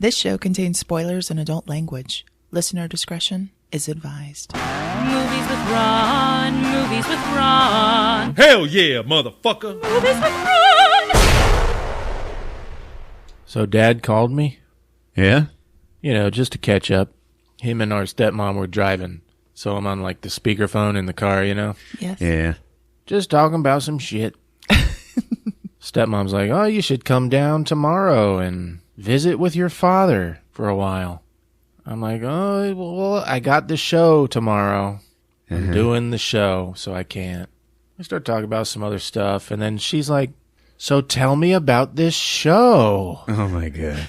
This show contains spoilers and adult language. Listener discretion is advised. Movies with Ron, movies with Ron. Hell yeah, motherfucker. Movies with Ron. So Dad called me, Yeah? you know, just to catch up. Him and our stepmom were driving, so I'm on like the speakerphone in the car, you know? Yes. Yeah. Just talking about some shit. Stepmom's like, oh, you should come down tomorrow and visit with your father for a while. I'm like, oh, well, I got the show tomorrow. I'm doing the show, so I can't. I start talking about some other stuff, and then she's like, so tell me about this show. Oh, my God.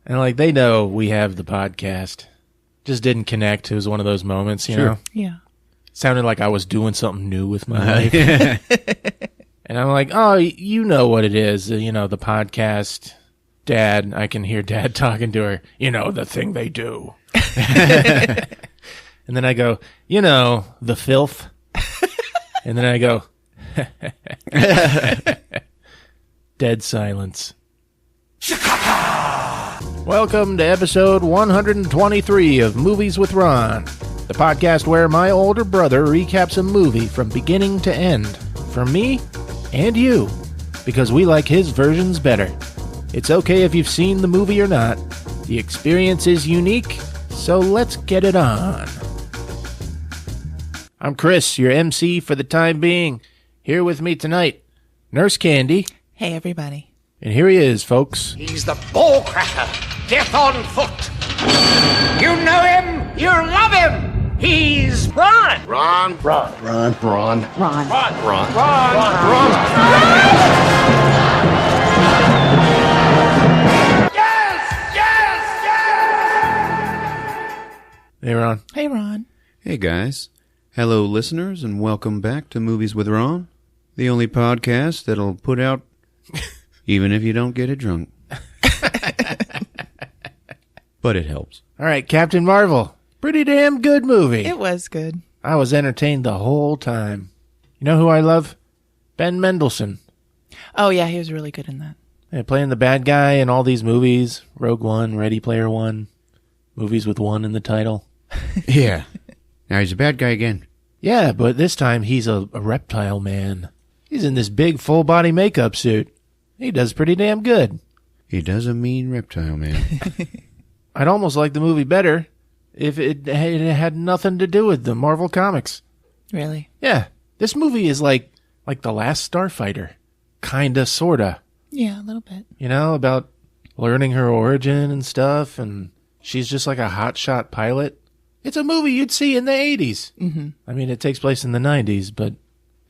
And like, they know we have the podcast. Just didn't connect. It was one of those moments, you know? Yeah. Sounded like I was doing something new with my life. And I'm like, oh, you know what it is, you know, the podcast. Dad, I can hear Dad talking to her, you know, the thing they do. And then I go, you know, the filth. And then I go, dead silence. Welcome to episode 123 of Movies with Ron, the podcast where my older brother recaps a movie from beginning to end, for me and you, because we like his versions better. It's okay if you've seen the movie or not. The experience is unique, so let's get it on. I'm Chris, your MC for the time being. Here with me tonight, Nurse Candy. Hey, everybody. And here he is, folks. He's the ball cracker, death on foot. You know him, you love him. He's Ron. Ron. Hey, Ron. Hey, Ron. Hey, guys. Hello, listeners, and welcome back to Movies with Ron, the only podcast that'll put out even if you don't get it drunk. But it helps. All right, Captain Marvel. Pretty damn good movie. It was good. I was entertained the whole time. You know who I love? Ben Mendelsohn. Oh, yeah, he was really good in that. Yeah, playing the bad guy in all these movies. Rogue One, Ready Player One. Movies with one in the title. Yeah. Now he's a bad guy again. Yeah, but this time he's a reptile man. He's in this big full-body makeup suit. He does pretty damn good. He does a mean reptile, man. I'd almost like the movie better if it had nothing to do with the Marvel Comics. Really? Yeah, this movie is like The Last Starfighter. Kinda, sorta. Yeah, a little bit. You know, about learning her origin and stuff, and she's just like a hotshot pilot. It's a movie you'd see in the 80s. Mm-hmm. I mean, it takes place in the 90s, but...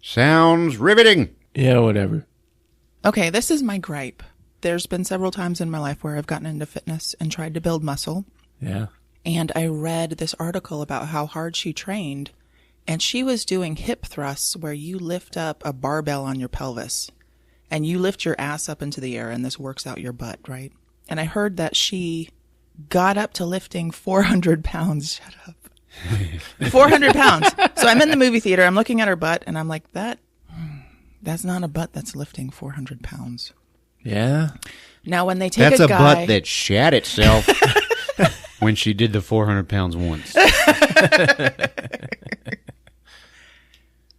Sounds riveting. yeah, whatever. Okay, this is my gripe. There's been several times in my life where I've gotten into fitness and tried to build muscle. Yeah. And I read this article about how hard she trained. And she was doing hip thrusts where you lift up a barbell on your pelvis. And you lift your ass up into the air and this works out your butt, right? And I heard that she got up to lifting 400 pounds. Shut up. 400 pounds. So I'm in the movie theater. I'm looking at her butt and I'm like, that's not a butt that's lifting 400 pounds. Yeah? Now, when they take That's a a guy... butt that shat itself when she did the 400 pounds once.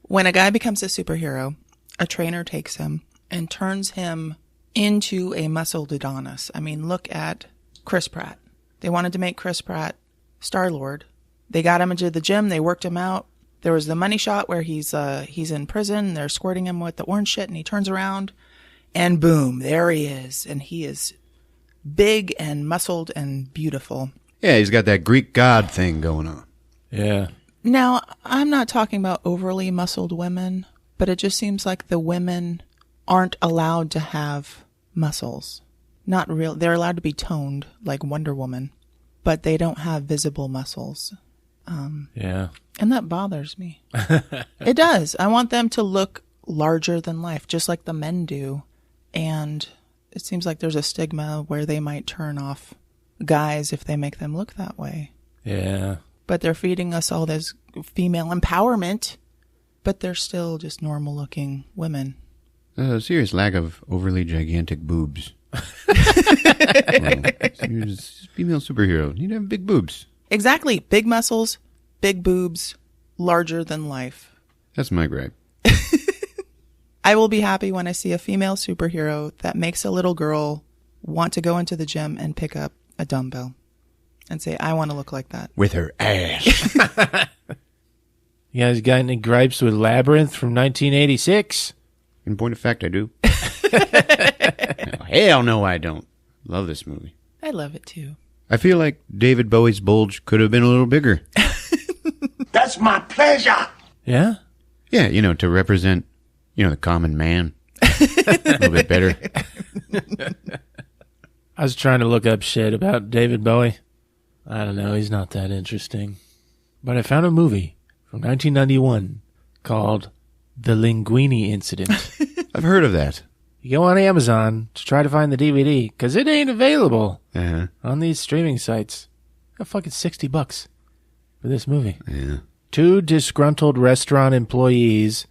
When a guy becomes a superhero, a trainer takes him and turns him into a muscled Adonis. I mean, look at Chris Pratt. They wanted to make Chris Pratt Star-Lord. They got him into the gym. They worked him out. There was the money shot where he's in prison. They're squirting him with the orange shit, and he turns around, and boom, there he is. And he is big and muscled and beautiful. Yeah, he's got that Greek god thing going on. Yeah. Now, I'm not talking about overly muscled women, but it just seems like the women aren't allowed to have muscles. Not real. They're allowed to be toned, like Wonder Woman, but they don't have visible muscles. Yeah. And that bothers me. It does. I want them to look larger than life, just like the men do. And it seems like there's a stigma where they might turn off guys if they make them look that way. Yeah. But they're feeding us all this female empowerment, but they're still just normal looking women. A serious lack of overly gigantic boobs. You're just a female superhero. You need to have big boobs. Exactly. Big muscles, big boobs, larger than life. That's my gripe. I will be happy when I see a female superhero that makes a little girl want to go into the gym and pick up a dumbbell and say, I want to look like that. With her ass. You guys got any gripes with Labyrinth from 1986? In point of fact, I do. Hell no, I don't. Love this movie. I love it too. I feel like David Bowie's bulge could have been a little bigger. That's my pleasure. Yeah? Yeah, to represent, the common man a little bit better. I was trying to look up shit about David Bowie. I don't know, he's not that interesting. But I found a movie from 1991 called The Linguini Incident. I've heard of that. You go on Amazon to try to find the DVD, because it ain't available Uh-huh. on these streaming sites. Got fucking $60 for this movie. Yeah. Two disgruntled restaurant employees,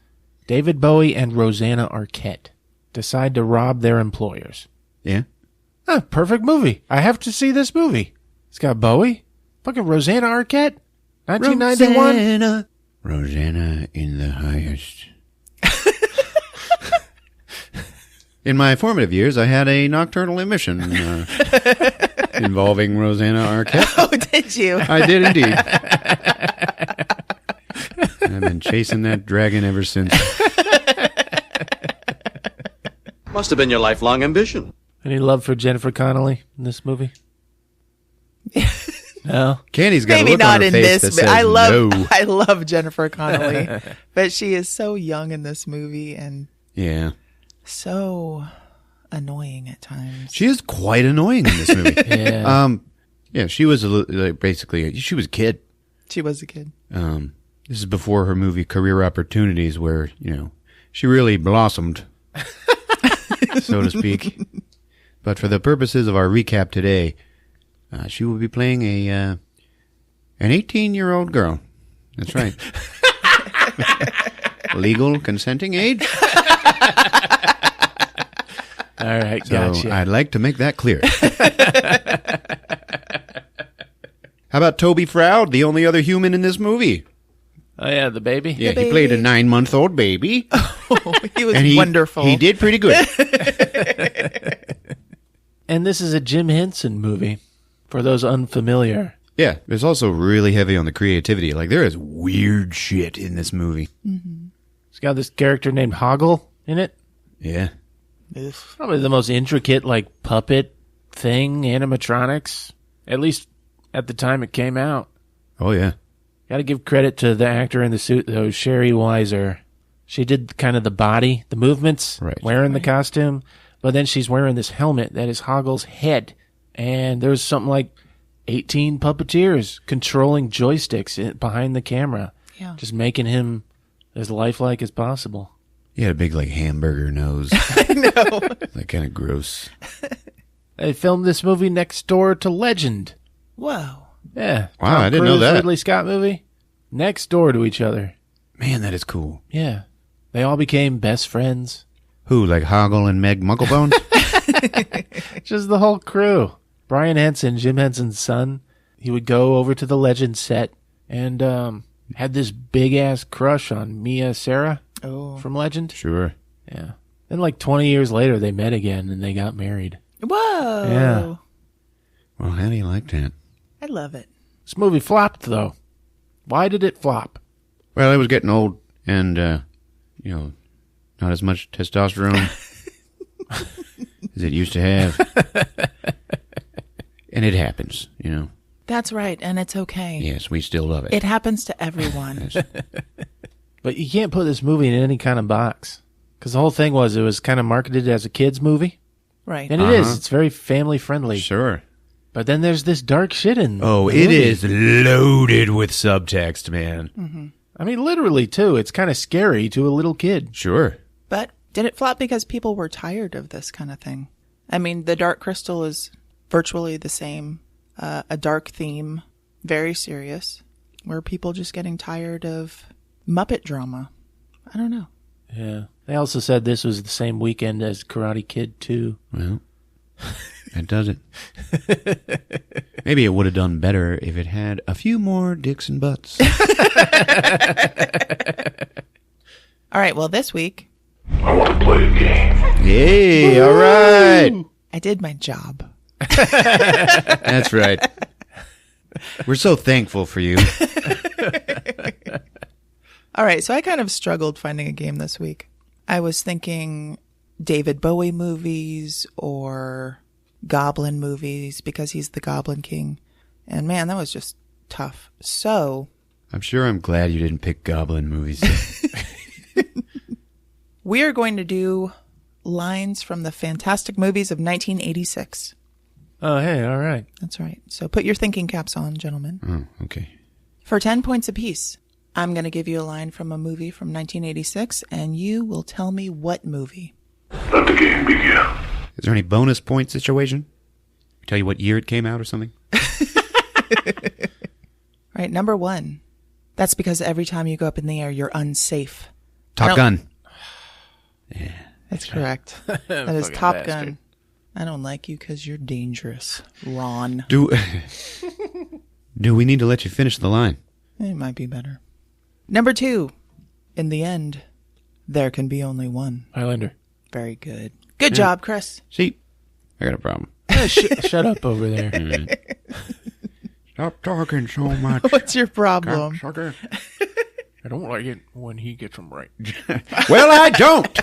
David Bowie and Rosanna Arquette, decide to rob their employers. Yeah? Perfect movie. I have to see this movie. It's got Bowie, fucking Rosanna Arquette, 1991. Rosanna in the highest. In my formative years, I had a nocturnal emission involving Rosanna Arquette. Oh, did you? I did indeed. I've been chasing that dragon ever since. Must have been your lifelong ambition. Any love for Jennifer Connelly in this movie? No? Candy's got a Maybe look not on her in face this, that but says no. I love Jennifer Connelly, but she is so young in this movie and Yeah. so annoying at times. She is quite annoying in this movie. Yeah. Yeah, she was basically, she was a kid. She was a kid. This is before her movie Career Opportunities, where, she really blossomed, so to speak. But for the purposes of our recap today, she will be playing an 18-year-old girl. That's right. Legal consenting age. All right, So gotcha. I'd like to make that clear. How about Toby Froud, the only other human in this movie? Oh, yeah, the baby? Yeah, The he played a baby. 9-month-old baby. Oh, he was And wonderful. He did pretty good. And this is a Jim Henson movie, for those unfamiliar. Yeah, it's also really heavy on the creativity. Like, there is weird shit in this movie. It's got this character named Hoggle in it. Yeah. Probably the most intricate, puppet thing, animatronics, at least at the time it came out. Oh, yeah. Got to give credit to the actor in the suit, though, Sherry Weiser. She did kind of the body, the movements, Right. wearing the costume, but then she's wearing this helmet that is Hoggle's head. And there's something like 18 puppeteers controlling joysticks behind the camera, Yeah. just making him as lifelike as possible. He had a big, hamburger nose. I know. Like, kind of gross. They filmed this movie next door to Legend. Whoa. Yeah. Wow, Tom I didn't know Cruise, that. Ridley Scott movie. Next door to each other. Man, that is cool. Yeah. They all became best friends. Who, like Hoggle and Meg Mucklebones? Just the whole crew. Brian Henson, Jim Henson's son, he would go over to the Legend set and had this big-ass crush on Mia Sarah from Legend. Sure. Yeah. Then 20 years later, they met again and they got married. Whoa. Yeah. Well, how do you like that? I love it. This movie flopped, though. Why did it flop? Well, it was getting old and, not as much testosterone as it used to have. And it happens, That's right, and it's okay. Yes, we still love it. It happens to everyone. But you can't put this movie in any kind of box. Because the whole thing was it was kind of marketed as a kid's movie. Right. And it is. It's very family-friendly. Sure. But then there's this dark shit in Oh, the it movie. is loaded with subtext, man. I mean, literally, too. It's kind of scary to a little kid. Sure. But did it flop because people were tired of this kind of thing? I mean, The Dark Crystal is virtually the same. A dark theme, very serious. Were people just getting tired of Muppet drama? I don't know. Yeah. They also said this was the same weekend as Karate Kid 2. Well, That does it. Maybe it would have done better if it had a few more dicks and butts. All right, well, this week, I want to play a game. Hey, all right. I did my job. That's right. We're so thankful for you. All right, so I kind of struggled finding a game this week. I was thinking David Bowie movies or Goblin movies because he's the Goblin King. And man, that was just tough. So I'm sure I'm glad you didn't pick Goblin movies. we are going to do lines from the fantastic movies of 1986. Oh, hey, all right. That's right. So put your thinking caps on, gentlemen. Oh, okay. For 10 points apiece, I'm going to give you a line from a movie from 1986, and you will tell me what movie. Let the game begin. Is there any bonus point situation? Tell you what year it came out or something? All right, number 1. That's because every time you go up in the air, you're unsafe. Top Gun. Yeah. That's correct. That is Top bastard. Gun. I don't like you because you're dangerous, Ron. Do we need to let you finish the line? It might be better. Number 2. In the end, there can be only one. Highlander. Very good. Good job, Chris. See, I got a problem. Shut up over there. Stop talking so much. What's your problem? Cocksucker. I don't like it when he gets them right. Well, I don't.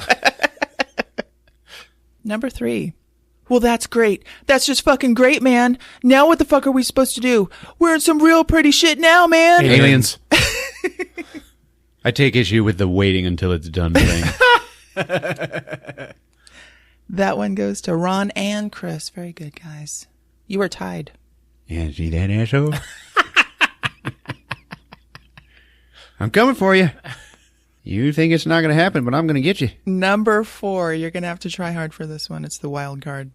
Number 3. Well, that's great. That's just fucking great, man. Now what the fuck are we supposed to do? We're in some real pretty shit now, man. Aliens. I take issue with the waiting until it's done thing. That one goes to Ron and Chris. Very good, guys. You were tied. Yeah, see that asshole? I'm coming for you. You think it's not going to happen, but I'm going to get you. Number 4. You're going to have to try hard for this one. It's the wild card.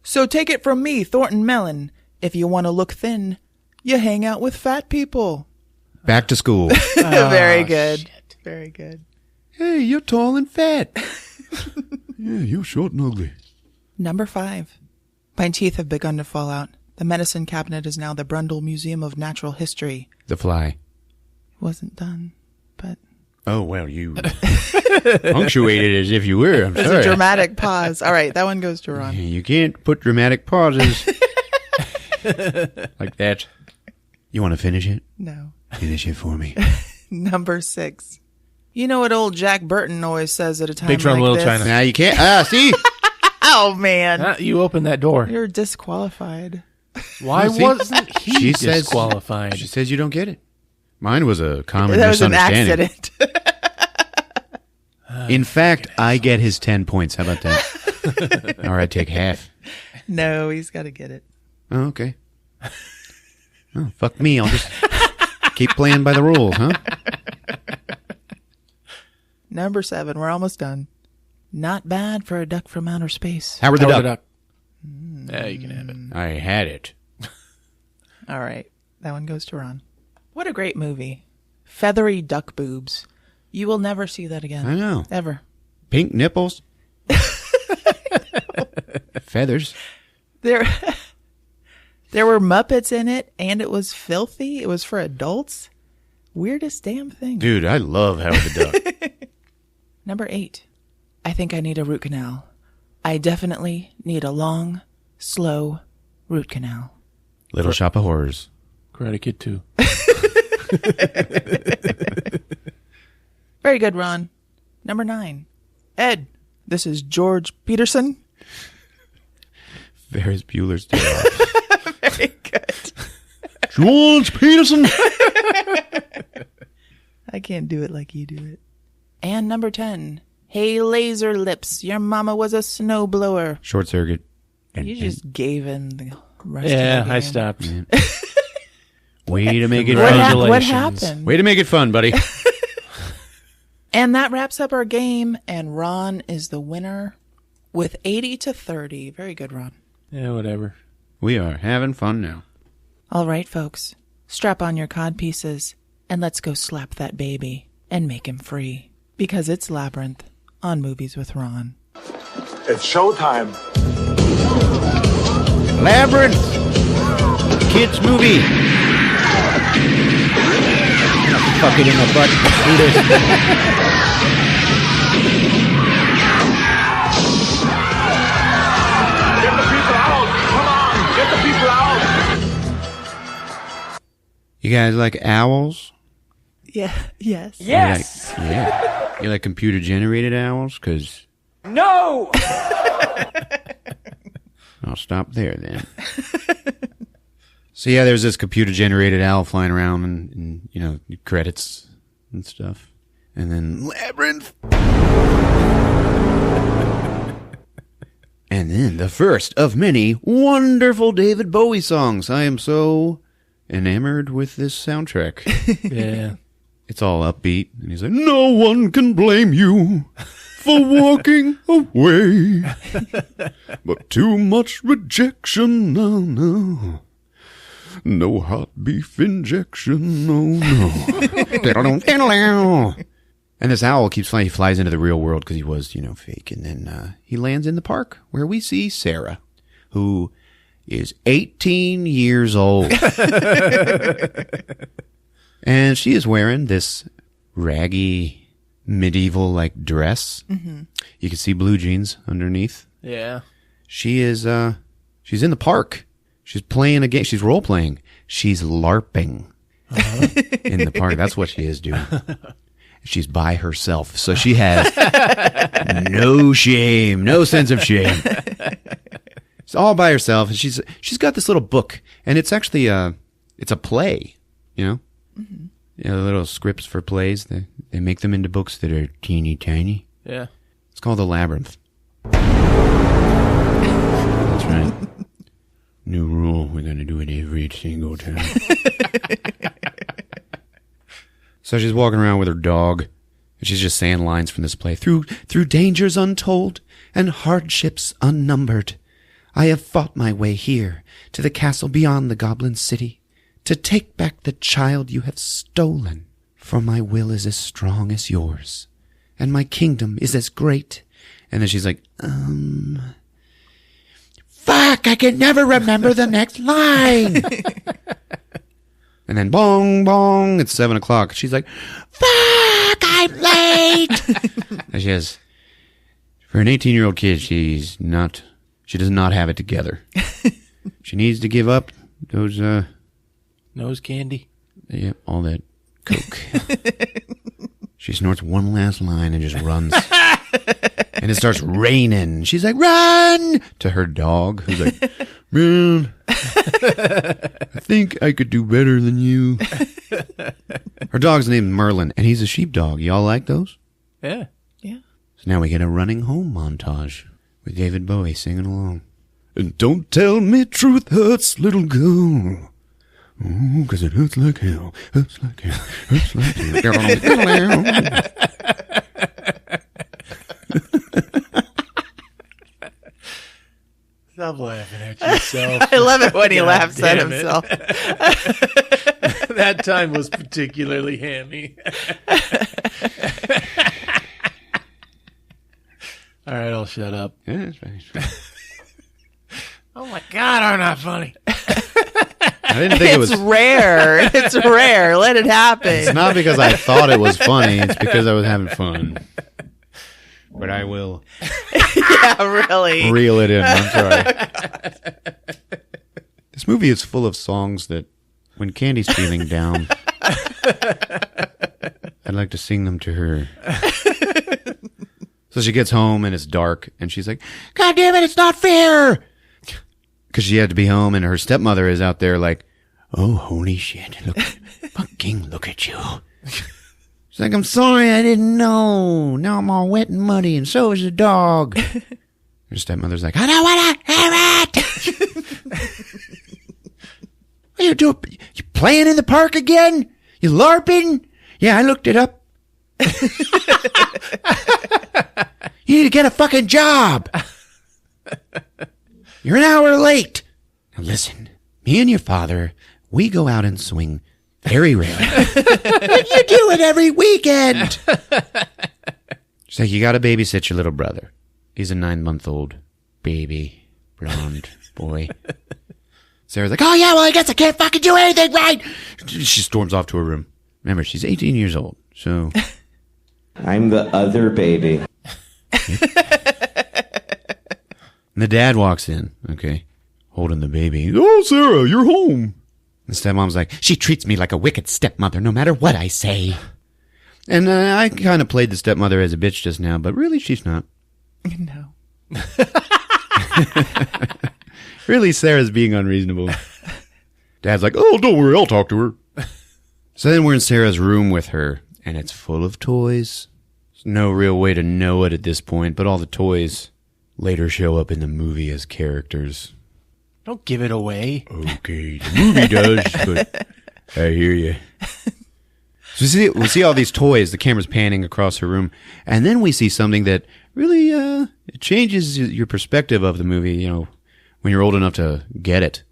So take it from me, Thornton Mellon. If you want to look thin, you hang out with fat people. Back to school. Very good. Shit. Very good. Hey, you're tall and fat. Yeah, you're short and ugly. Number 5. My teeth have begun to fall out. The medicine cabinet is now the Brundle Museum of Natural History. The Fly. It wasn't done, but... Oh, well, you punctuated as if you were. I'm There's sorry. a dramatic pause. All right, that one goes to Ron. You can't put dramatic pauses like that. You want to finish it? No. Finish it for me. Number 6. You know what old Jack Burton always says at a time Big Trouble in like Little this? China. Now you can't. See? Oh, man. You opened that door. You're disqualified. Why See? wasn't he She says- disqualified? She says you don't get it. Mine was a common That was an misunderstanding. accident. In fact, I get his 10 points. How about that? Or I take half. No, he's got to get it. Oh, okay. Oh, fuck me. I'll just keep playing by the rules, huh? Number 7. We're almost done. Not bad for a duck from outer space. Howard the Howard Duck. Yeah, you can have it. I had it. All right. That one goes to Ron. What a great movie. Feathery duck boobs. You will never see that again. I know. Ever. Pink nipples. Feathers. There were Muppets in it, and it was filthy. It was for adults. Weirdest damn thing. Dude, I love Howard the Duck. Number 8. I think I need a root canal. I definitely need a long, slow root canal. Little Shop of Horrors. Karate Kid 2. Very good, Ron. Number 9. Ed, this is George Peterson. Ferris Bueller's Day Off. Very good. George Peterson. I can't do it like you do it. And number 10. Hey, laser lips, your mama was a snowblower. Short Circuit. You just gave in the rest Yeah, of the game. I stopped. Way to make it What, fun. what happened? Way to make it fun, buddy. And that wraps up our game, and Ron is the winner with 80-30. Very good, Ron. Yeah, whatever. We are having fun now. All right, folks. Strap on your cod pieces, and let's go slap that baby and make him free. Because it's Labyrinth on Movies with Ron. It's showtime. Labyrinth. Kids movie. I'm gonna fuck it in the butt. Do this. Get the people out! Come on! Get the people out! You guys like owls? Yeah. Yes. Yes. Yeah. You like computer generated owls? Because No! I'll stop there then. So yeah, there's this computer generated owl flying around and you know, credits and stuff. And then Labyrinth. And then the first of many wonderful David Bowie songs. I am so enamored with this soundtrack. Yeah. It's all upbeat. And he's like, no one can blame you for walking away. But too much rejection, no, no. No hot beef injection, no, no. And this owl keeps flying. He flies into the real world because he was, you know, fake. And then he lands in the park where we see Sarah, who is 18 years old. And she is wearing this raggy, medieval-like dress. Mm-hmm. You can see blue jeans underneath. Yeah. She is, she's in the park. She's playing a game. She's role-playing. She's LARPing in the park. That's what she is doing. She's by herself. So she has no shame, no sense of shame. She's all by herself. And she's got this little book. And it's actually, it's a play, you know? Mm-hmm. You know, the little scripts for plays. They make them into books that are teeny tiny. Yeah. It's called The Labyrinth. That's right. New rule. We're going to do it every single time. So she's walking around with her dog, and she's just saying lines from this play. Through dangers untold and hardships unnumbered, I have fought my way here to the castle beyond the goblin city to take back the child you have stolen. For my will is as strong as yours, and my kingdom is as great. And then she's like, fuck, I can never remember the next line. And then bong, bong, it's 7:00. She's like, fuck, I'm late. And she has, for an 18-year-old kid, she does not have it together. She needs to give up those, Nose candy. yeah, all that coke. She snorts one last line and just runs. And it starts raining. She's like, run! To her dog, who's like, man, I think I could do better than you. Her dog's named Merlin, and he's a sheepdog. Y'all like those? Yeah. Yeah. So now we get a running home montage with David Bowie singing along. And don't tell me truth hurts, little girl. Ooh, 'cause it hurts like hell. Hurts like hell. Hurts like hell. Stop laughing at yourself. I love it when he laughs at damn it. himself. That time was particularly hammy. All right, I'll shut up. Yeah, that's right. Oh my God, I'm not funny. I didn't think it was. It's rare. It's rare. Let it happen. It's not because I thought it was funny. It's because I was having fun. But I will Yeah, really. reel it in. I'm sorry. This movie is full of songs that, when Candy's feeling down, I'd like to sing them to her. So she gets home and it's dark, and she's like, God damn it, it's not fair! Because she had to be home, and her stepmother is out there like, oh, holy shit, look at you. She's like, I'm sorry, I didn't know. Now I'm all wet and muddy, and so is the dog. Her stepmother's like, I don't want to hear it! What are you doing? You playing in the park again? You LARPing? Yeah, I looked it up. You need to get a fucking job. You're an hour late. Now listen, me and your father, we go out and swing very rarely. But you do it every weekend. She's like, you got to babysit your little brother. He's a 9-month-old baby, blonde, boy. Sarah's like, oh yeah, well I guess I can't fucking do anything right. She storms off to her room. Remember, she's 18 years old, so... I'm the other baby. And the dad walks in, okay, holding the baby. Oh, Sarah, you're home. The stepmom's like, she treats me like a wicked stepmother no matter what I say. And I kind of played the stepmother as a bitch just now, but really she's not. No. Really, Sarah's being unreasonable. Dad's like, oh, don't worry, I'll talk to her. So then we're in Sarah's room with her, and it's full of toys. There's no real way to know it at this point, but all the toys later show up in the movie as characters. Don't give it away. Okay, the movie does, but I hear you. So we see all these toys. The camera's panning across her room, and then we see something that really it changes your perspective of the movie. You know, when you're old enough to get it.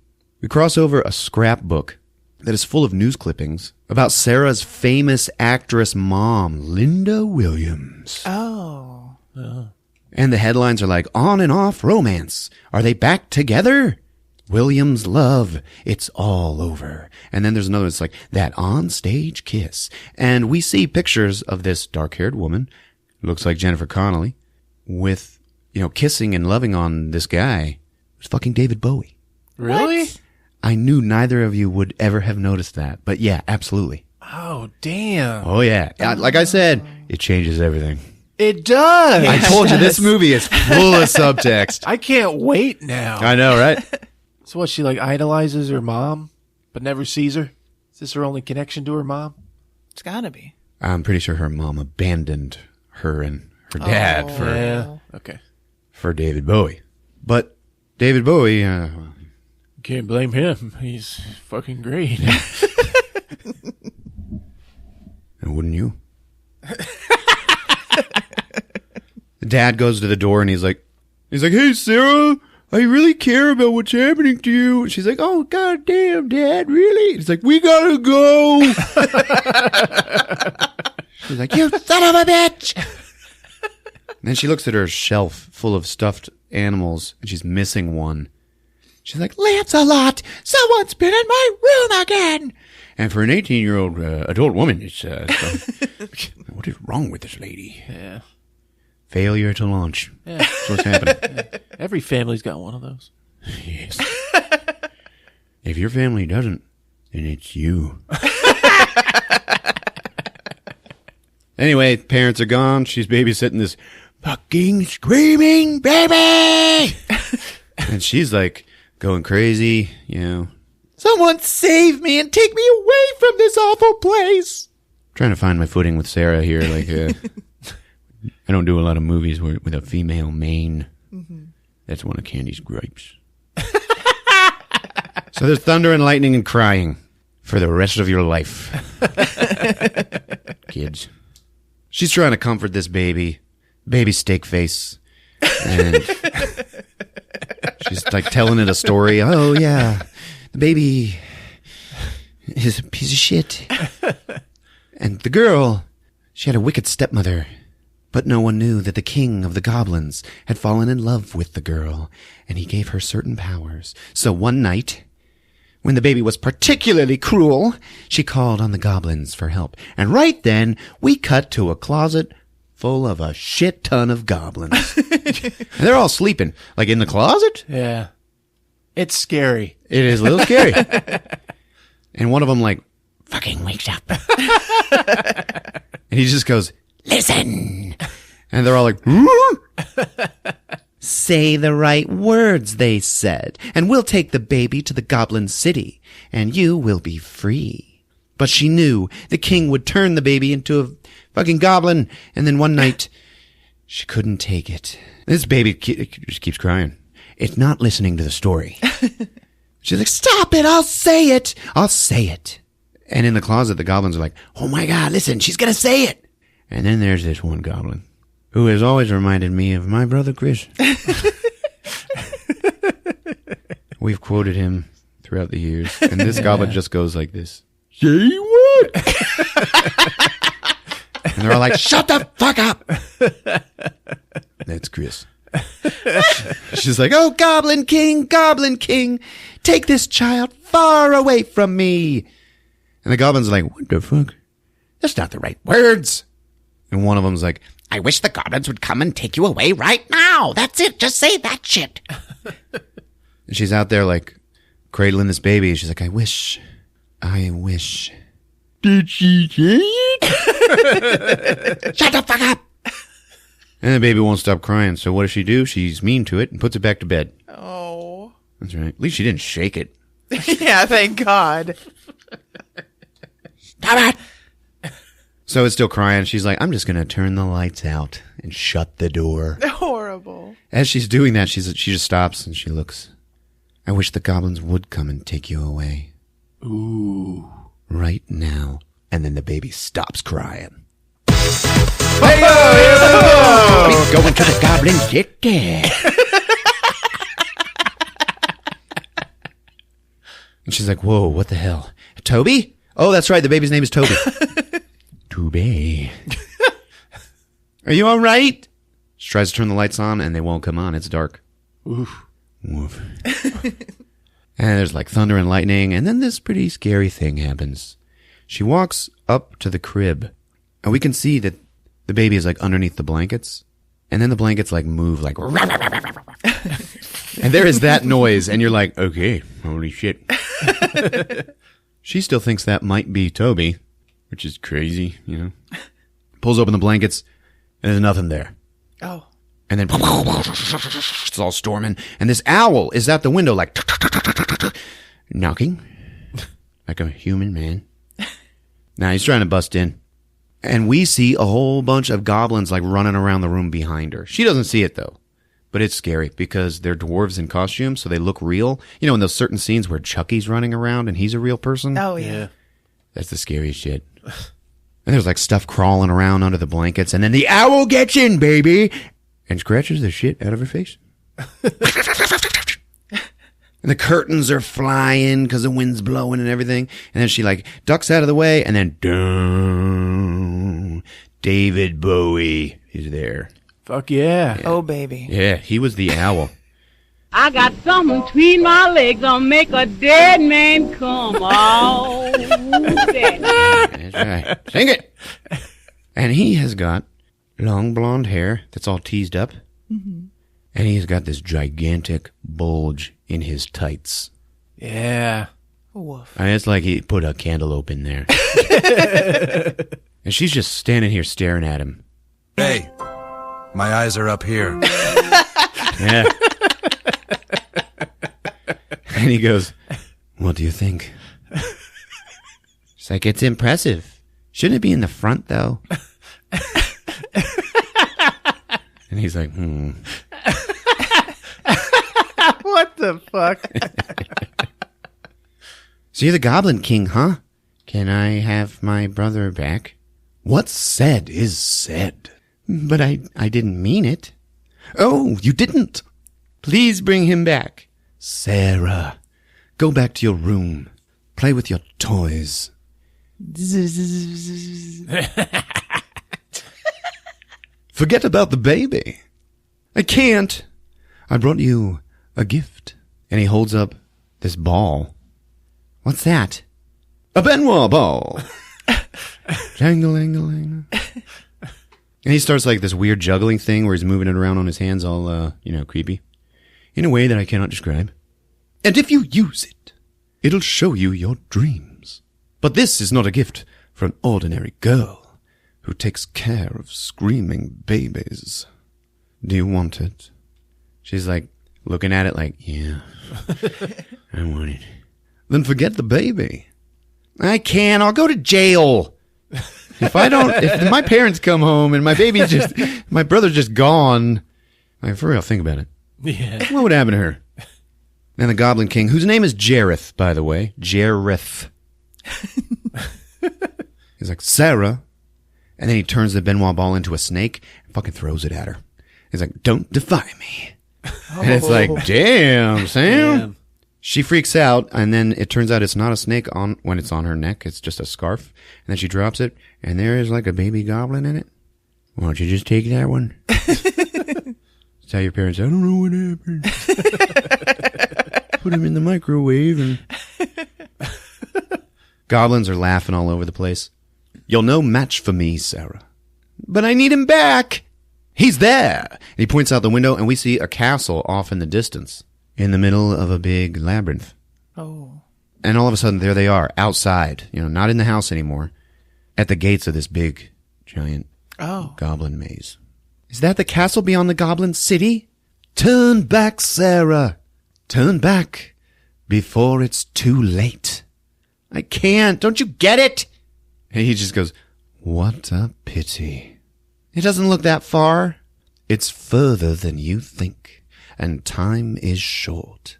We cross over a scrapbook that is full of news clippings about Sarah's famous actress mom, Linda Williams. Oh. And the headlines are like, on and off romance. Are they back together? Williams love. It's all over. And then there's another, it's like, that on-stage kiss. And we see pictures of this dark-haired woman, looks like Jennifer Connelly, with, you know, kissing and loving on this guy. It's fucking David Bowie. Really? What? I knew neither of you would ever have noticed that. But yeah, absolutely. Oh, damn. Oh, yeah. Like I said, it changes everything. It does. I told you this movie is full of subtext. I can't wait now. I know, right? So what, she like idolizes her mom, but never sees her? Is this her only connection to her mom? It's gotta be. I'm pretty sure her mom abandoned her and her dad for David Bowie. But David Bowie, Can't blame him. He's fucking great. wouldn't you? The dad goes to the door and he's like, hey, Sarah, I really care about what's happening to you. She's like, oh, goddamn, Dad, really? He's like, we gotta go. She's like, you son of a bitch. And then she looks at her shelf full of stuffed animals and she's missing one. She's like, Lancelot, someone's been in my room again. And for an 18-year-old adult woman, it's what is wrong with this lady? Yeah. Failure to launch. Yeah. That's what's happening. Every family's got one of those. Yes. If your family doesn't, then it's you. Anyway, parents are gone. She's babysitting this fucking screaming baby. And she's like going crazy, you know. Someone save me and take me away from this awful place. Trying to find my footing with Sarah here. Like, I don't do a lot of movies with a female main. Mm-hmm. That's one of Candy's gripes. So there's thunder and lightning and crying for the rest of your life. Kids. She's trying to comfort this baby steak face. And she's like telling it a story. Oh, yeah. The baby is a piece of shit. And the girl, she had a wicked stepmother. But no one knew that the king of the goblins had fallen in love with the girl, and he gave her certain powers. So one night, when the baby was particularly cruel, she called on the goblins for help. And right then, we cut to a closet full of a shit ton of goblins. And they're all sleeping, like in the closet. Yeah. It's scary. It is a little scary. And one of them like, fucking wakes up. And he just goes, listen. And they're all like, say the right words, they said, and we'll take the baby to the goblin city, and you will be free. But she knew the king would turn the baby into a fucking goblin, and then one night, she couldn't take it. This baby just keeps crying. It's not listening to the story. She's like, stop it, I'll say it. I'll say it. And in the closet, the goblins are like, oh my God, listen, she's gonna say it. And then there's this one goblin who has always reminded me of my brother Chris. We've quoted him throughout the years. And this goblin just goes like this. Say what? And they're all like, shut the fuck up. That's Chris. She's like, oh, Goblin King, take this child far away from me. And the goblin's like, what the fuck? That's not the right words. And one of them's like, I wish the goblins would come and take you away right now. That's it. Just say that shit. And she's out there like cradling this baby. She's like, I wish. Did she say it? Shut the fuck up. And the baby won't stop crying. So what does she do? She's mean to it and puts it back to bed. Oh. That's right. At least she didn't shake it. Yeah, thank God. Stop it. So it's still crying. She's like, I'm just going to turn the lights out and shut the door. Horrible. As she's doing that, she just stops and she looks. I wish the goblins would come and take you away. Ooh. Right now. And then the baby stops crying. Hey-o, here we go. We're going to the Goblin City. And she's like, whoa, what the hell? Toby? Oh, that's right. The baby's name is Toby. Toby. Are you all right? She tries to turn the lights on, and they won't come on. It's dark. Oof. Woof. And there's like thunder and lightning, and then this pretty scary thing happens. She walks up to the crib, and we can see that the baby is like underneath the blankets, and then the blankets like move like... And there is that noise, and you're like, okay, holy shit. She still thinks that might be Toby, which is crazy, you know. Pulls open the blankets, and there's nothing there. Oh. And then it's all storming, and this owl is at the window like knocking like a human man. Now he's trying to bust in, and we see a whole bunch of goblins like running around the room behind her. She doesn't see it though, but it's scary because they're dwarves in costume, so they look real. You know, in those certain scenes where Chucky's running around and he's a real person. Oh yeah. That's the scariest shit. And there's like stuff crawling around under the blankets, and then the owl gets in, baby, and scratches the shit out of her face. And the curtains are flying because the wind's blowing and everything. And then she like ducks out of the way, and then David Bowie is there. Fuck yeah. Oh, baby. Yeah, he was the owl. I got something between my legs that'll make a dead man come. Oh, That's right. Sing it. And he has got long blonde hair that's all teased up. Mm-hmm. And he's got this gigantic bulge in his tights. Yeah. Woof. I mean, it's like he put a cantaloupe in there. And she's just standing here staring at him. Hey, my eyes are up here. Yeah. And he goes, what do you think? She's like, it's impressive. Shouldn't it be in the front, though? And he's like, What the fuck? So you're the Goblin King, huh? Can I have my brother back? What's said is said. But I didn't mean it. Oh, you didn't? Please bring him back. Sarah, go back to your room. Play with your toys. Forget about the baby. I can't. I brought you a gift. And he holds up this ball. What's that? A Benoit ball. Jangle-angle-angle. And he starts like this weird juggling thing where he's moving it around on his hands all, creepy. In a way that I cannot describe. And if you use it, it'll show you your dreams. But this is not a gift for an ordinary girl who takes care of screaming babies. Do you want it? She's like, looking at it like, yeah, I want it. Then forget the baby. I can't. I'll go to jail. If my parents come home and my brother's just gone, like, for real, think about it. Yeah. What would happen to her? And the Goblin King, whose name is Jareth, by the way. Jareth. He's like, Sarah. And then he turns the Benoit ball into a snake and fucking throws it at her. He's like, don't defy me. Oh. And it's like, damn, Sam. Damn. She freaks out, and then it turns out it's not a snake when it's on her neck. It's just a scarf. And then she drops it, and there is like a baby goblin in it. Why don't you just take that one? Tell your parents, I don't know what happened. Put him in the microwave and... Goblins are laughing all over the place. You're no match for me, Sarah. But I need him back. He's there. And he points out the window, and we see a castle off in the distance, in the middle of a big labyrinth. Oh. And all of a sudden, there they are, outside, not in the house anymore, at the gates of this big, giant goblin maze. Is that the castle beyond the goblin city? Turn back, Sarah. Turn back before it's too late. I can't. Don't you get it? And he just goes, what a pity. It doesn't look that far. It's further than you think, and time is short.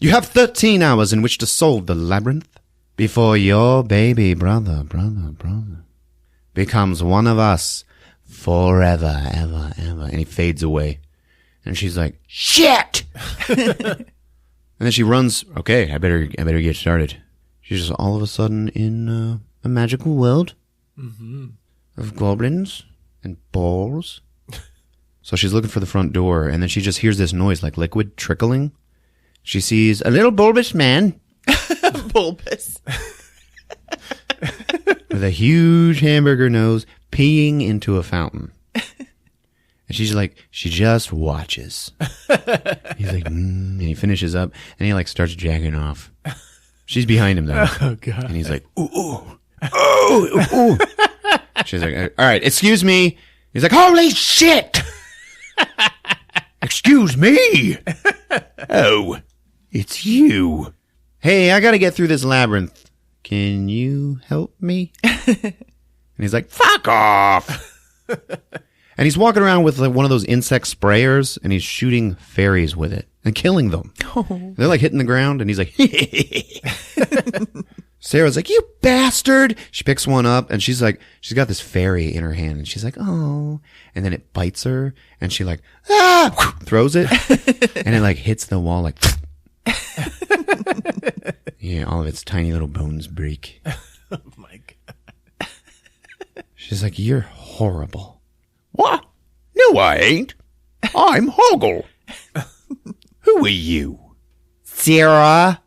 You have 13 hours in which to solve the labyrinth before your baby brother becomes one of us forever, ever, ever. And he fades away. And she's like, shit! And then she runs, okay, I better get started. She's just all of a sudden in a magical world of goblins and balls. So she's looking for the front door, and then she just hears this noise like liquid trickling. She sees a little bulbous man. Bulbous. With a huge hamburger nose peeing into a fountain. And she's like, she just watches. He's like, and he finishes up, and he like starts jacking off. She's behind him though. Oh, God. And he's like, ooh, ooh, ooh, ooh. She's like, all right, excuse me. He's like, holy shit! Excuse me? Oh, it's you. Hey, I gotta get through this labyrinth. Can you help me? And he's like, fuck off! And he's walking around with like one of those insect sprayers, and he's shooting fairies with it and killing them. Oh. They're like hitting the ground, and he's like, Sarah's like, you bastard! She picks one up, and she's like, she's got this fairy in her hand, and she's like, oh. And then it bites her, and she like, ah! Throws it, and it like hits the wall like, yeah, all of its tiny little bones break. Oh, my God. She's like, you're horrible. What? No, I ain't. I'm Hoggle. Who are you? Sarah.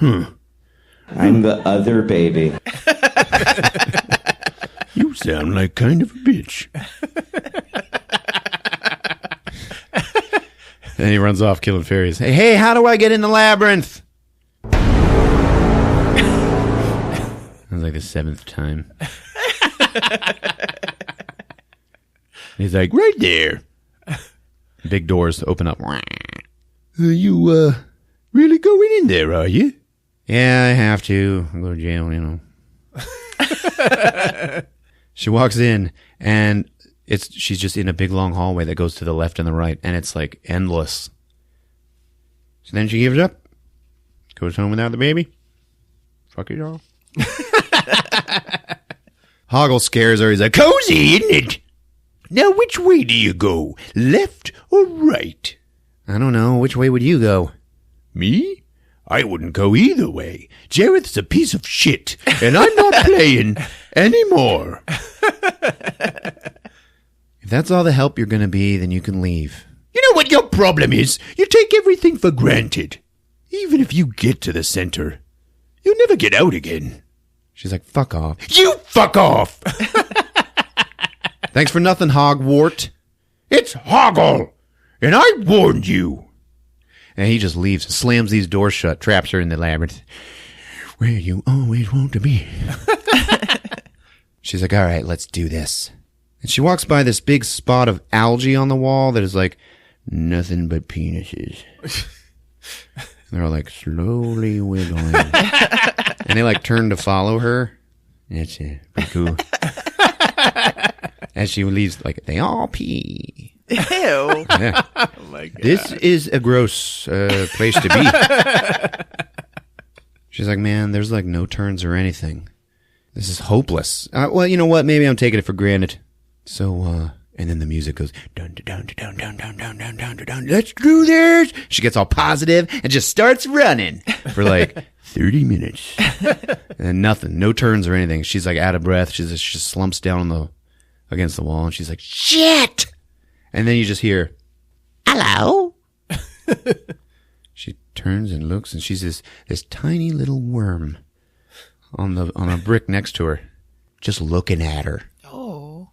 I'm the other baby. You sound like kind of a bitch. And he runs off killing fairies. Hey, how do I get in the labyrinth? That was like the 7th time. He's like, right there. Big doors open up. You really going in there, are you? Yeah, I have to. I'll go to jail, She walks in, and she's just in a big long hallway that goes to the left and the right, and it's like endless. So then she gives up, goes home without the baby. Fuck it all. Hoggle scares her. He's like, cozy, isn't it? Now, which way do you go? Left or right? I don't know. Which way would you go? Me? I wouldn't go either way. Jareth's a piece of shit, and I'm not playing anymore. If that's all the help you're going to be, then you can leave. You know what your problem is? You take everything for granted. Even if you get to the center, you'll never get out again. She's like, fuck off. You fuck off! Thanks for nothing, Hogwart. It's Hoggle, and I warned you. And he just leaves, slams these doors shut, traps her in the labyrinth. Where you always want to be. She's like, all right, let's do this. And she walks by this big spot of algae on the wall that is like, nothing but penises. They're all like slowly wiggling. And they like turn to follow her. That's it. Pretty cool. As she leaves, like, they all pee. Ew. Yeah. Oh, my God. This is a gross place to be. She's like, man, there's like no turns or anything. This is hopeless. Well, you know what? Maybe I'm taking it for granted. So, and then the music goes, dun, dun, dun, dun, dun, dun, dun, dun, dun, dun. Let's do this. She gets all positive and just starts running for like 30 minutes. And nothing, no turns or anything. She's like out of breath. She just slumps down against the wall, and she's like, shit. And then you just hear, hello. She turns and looks, and she's this tiny little worm on a brick next to her, just looking at her. Oh.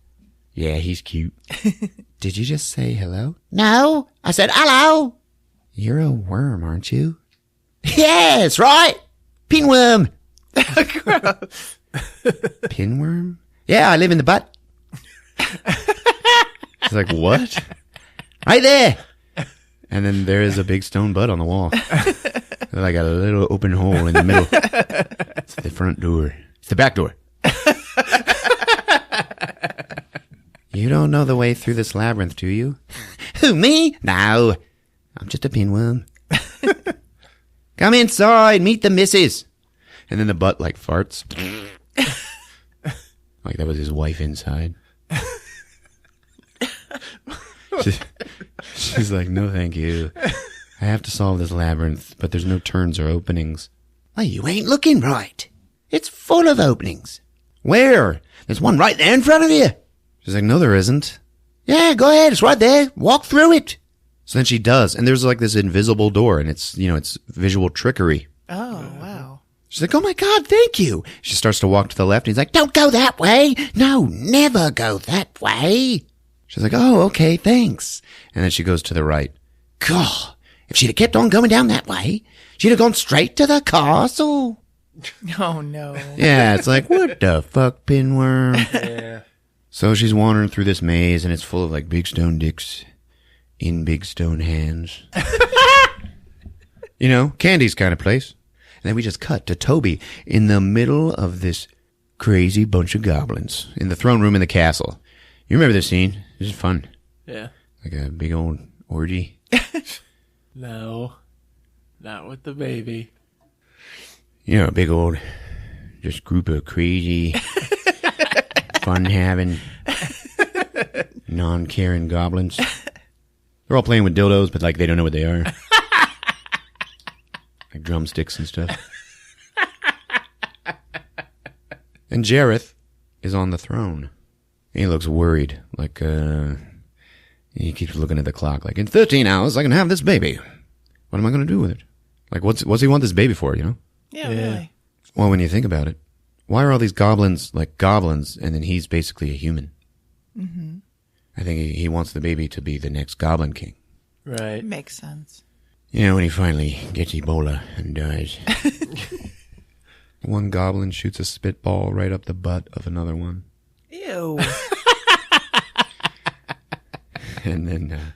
Yeah, he's cute. Did you just say hello? No, I said hello. You're a worm, aren't you? Yes, right. Pinworm. Gross. Pinworm? Yeah, I live in the butt. She's like, what? Right there. And then there is a big stone butt on the wall. Like a little open hole in the middle. It's the front door. It's the back door. You don't know the way through this labyrinth, do you? Who, me? No. I'm just a pinworm. Come inside, meet the missus. And then the butt like farts. Like that was his wife inside. She's like, no thank you. I have to solve this labyrinth, but there's no turns or openings. Well, you ain't looking right. It's full of openings. Where? There's one right there in front of you. She's like, no there isn't. Yeah, go ahead, it's right there. Walk through it. So then she does, and there's like this invisible door, and it's, it's visual trickery. Oh, wow. She's like, oh my God, thank you. She starts to walk to the left, and he's like, don't go that way. No, never go that way. She's like, oh, okay, thanks. And then she goes to the right. God, if she'd have kept on going down that way, she'd have gone straight to the castle. Oh, no. Yeah, it's like, what the fuck, pinworm? Yeah. So she's wandering through this maze, and it's full of like big stone dicks in big stone hands. Candy's kind of place. And then we just cut to Toby in the middle of this crazy bunch of goblins in the throne room in the castle. You remember this scene? This is fun. Yeah. Like a big old orgy. No. Not with the baby. A big old just group of crazy, fun-having, non-caring goblins. They're all playing with dildos, but like they don't know what they are. Like drumsticks and stuff. And Jareth is on the throne. He looks worried, like, he keeps looking at the clock, like, in 13 hours, I can have this baby. What am I going to do with it? Like, what's he want this baby for, Yeah, really. Well, when you think about it, why are all these goblins like goblins, and then he's basically a human? Mm-hmm. I think he wants the baby to be the next Goblin King. Right. Makes sense. When he finally gets Ebola and dies. One goblin shoots a spitball right up the butt of another one. Ew. And then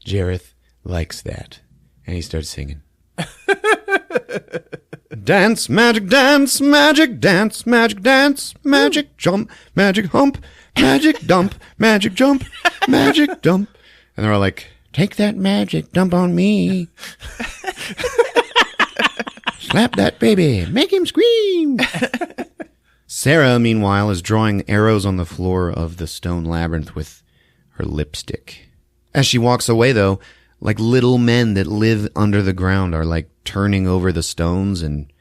Jareth likes that. And he starts singing. Dance, magic dance, magic dance, magic dance, magic jump, magic hump, magic dump, magic jump, magic dump. And they're all like, take that magic dump on me. Slap that baby, make him scream. Sarah, meanwhile, is drawing arrows on the floor of the stone labyrinth with her lipstick. As she walks away, though, like little men that live under the ground are like turning over the stones and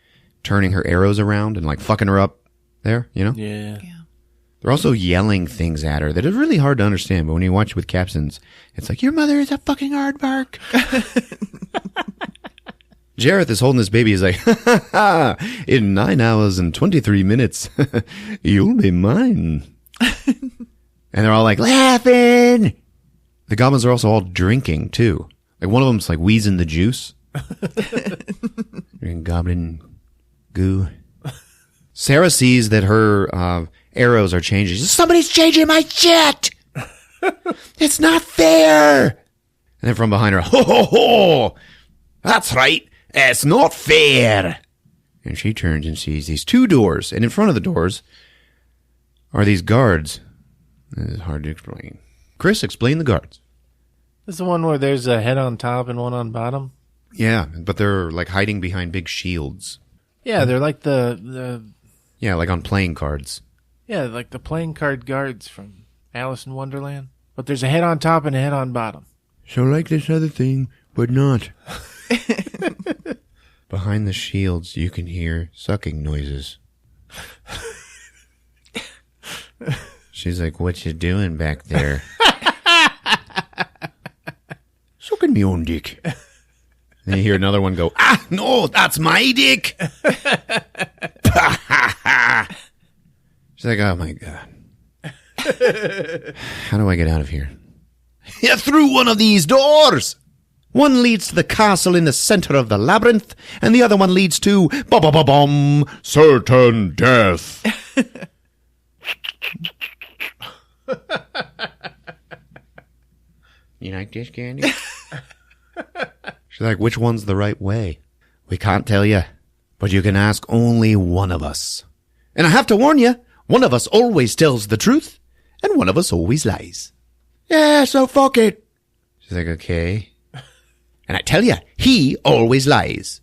turning her arrows around and like fucking her up there, Yeah. They're also yelling things at her that are really hard to understand, but when you watch it with captions, it's like, your mother is a fucking aardvark. Jareth is holding this baby. He's like, in 9 hours and 23 minutes, you'll be mine. And they're all like, laughing. The goblins are also all drinking, too. Like, one of them's like wheezing the juice. Drinking goblin goo. Sarah sees that her arrows are changing. She says, somebody's changing my shit! It's not fair! And then from behind her, ho, ho, ho! That's right, it's not fair! And she turns and sees these two doors, and in front of the doors are these guards. This is hard to explain. Chris, explain the guards. This is the one where there's a head on top and one on bottom? Yeah, but they're like hiding behind big shields. Yeah, they're like the Yeah, like on playing cards. Yeah, like the playing card guards from Alice in Wonderland. But there's a head on top and a head on bottom. So like this other thing, but not. Behind the shields, you can hear sucking noises. She's like, what you doing back there? me own dick. And you hear another one go, ah, no, that's my dick. She's like, oh my God. How do I get out of here? Yeah, through one of these doors. One leads to the castle in the center of the labyrinth, and the other one leads to certain death. You like this candy? She's like, which one's the right way? We can't tell you, but you can ask only one of us. And I have to warn you, one of us always tells the truth, and one of us always lies. Yeah, so fuck it. She's like, okay. And I tell you, he always lies.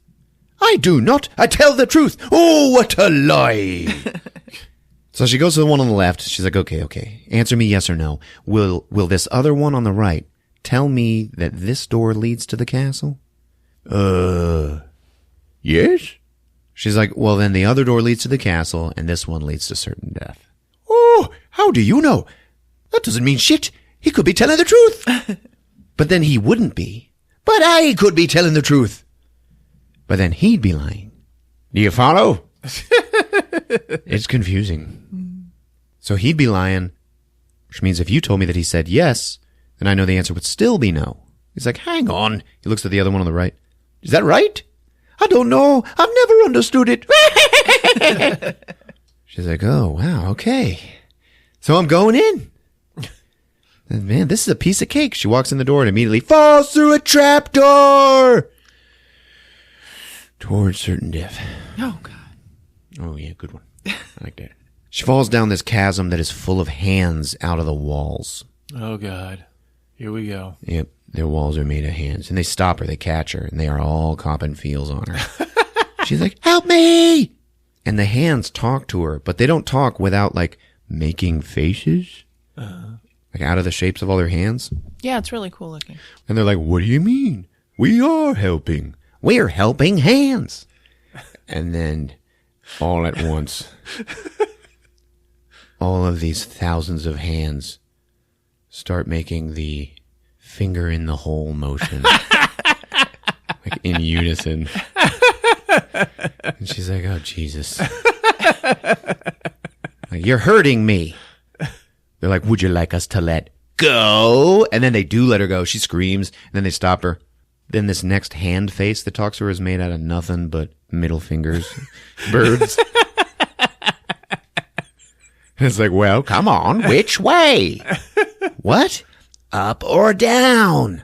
I do not. I tell the truth. Oh, what a lie. So she goes to the one on the left. She's like, okay. Answer me yes or no. Will this other one on the right tell me that this door leads to the castle? Yes. She's like, well, then the other door leads to the castle, and this one leads to certain death. Oh, how do you know? That doesn't mean shit. He could be telling the truth. But then he wouldn't be. But I could be telling the truth. But then he'd be lying. Do you follow? It's confusing. So he'd be lying, which means if you told me that he said yes, then I know the answer would still be no. He's like, hang on. He looks at the other one on the right. Is that right? I don't know. I've never understood it. She's like, oh, wow, okay. So I'm going in. And man, this is a piece of cake. She walks in the door and immediately falls through a trapdoor towards certain death. Oh, God. Oh, yeah, good one. I like that. She falls down this chasm that is full of hands out of the walls. Oh, God. Here we go. Yep, their walls are made of hands. And they stop her, they catch her, and they are all copping feels on her. She's like, help me! And the hands talk to her, but they don't talk without, like, making faces. Like, out of the shapes of all their hands. Yeah, it's really cool looking. And they're like, what do you mean? We are helping. We're helping hands. And then, all at once, all of these thousands of hands start making the finger in the hole motion. Like, in unison. And she's like, oh, Jesus. Like, you're hurting me. They're like, would you like us to let go? And then they do let her go. She screams, and then they stop her. Then this next hand face that talks to her is made out of nothing but middle fingers. Birds. And it's like, well, come on. Which way? What? Up or down?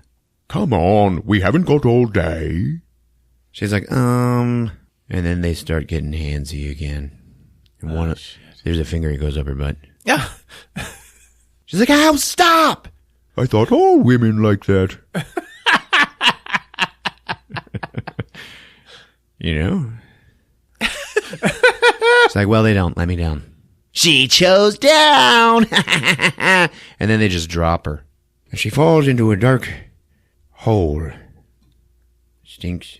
Come on. We haven't got all day. She's like, And then they start getting handsy again. And there's a finger that goes up her butt. Yeah. She's like, ow, stop! I thought all women like that. You know? It's like, well, they don't. Let me down. She chose down! And then they just drop her. And she falls into a dark hole. Stinks.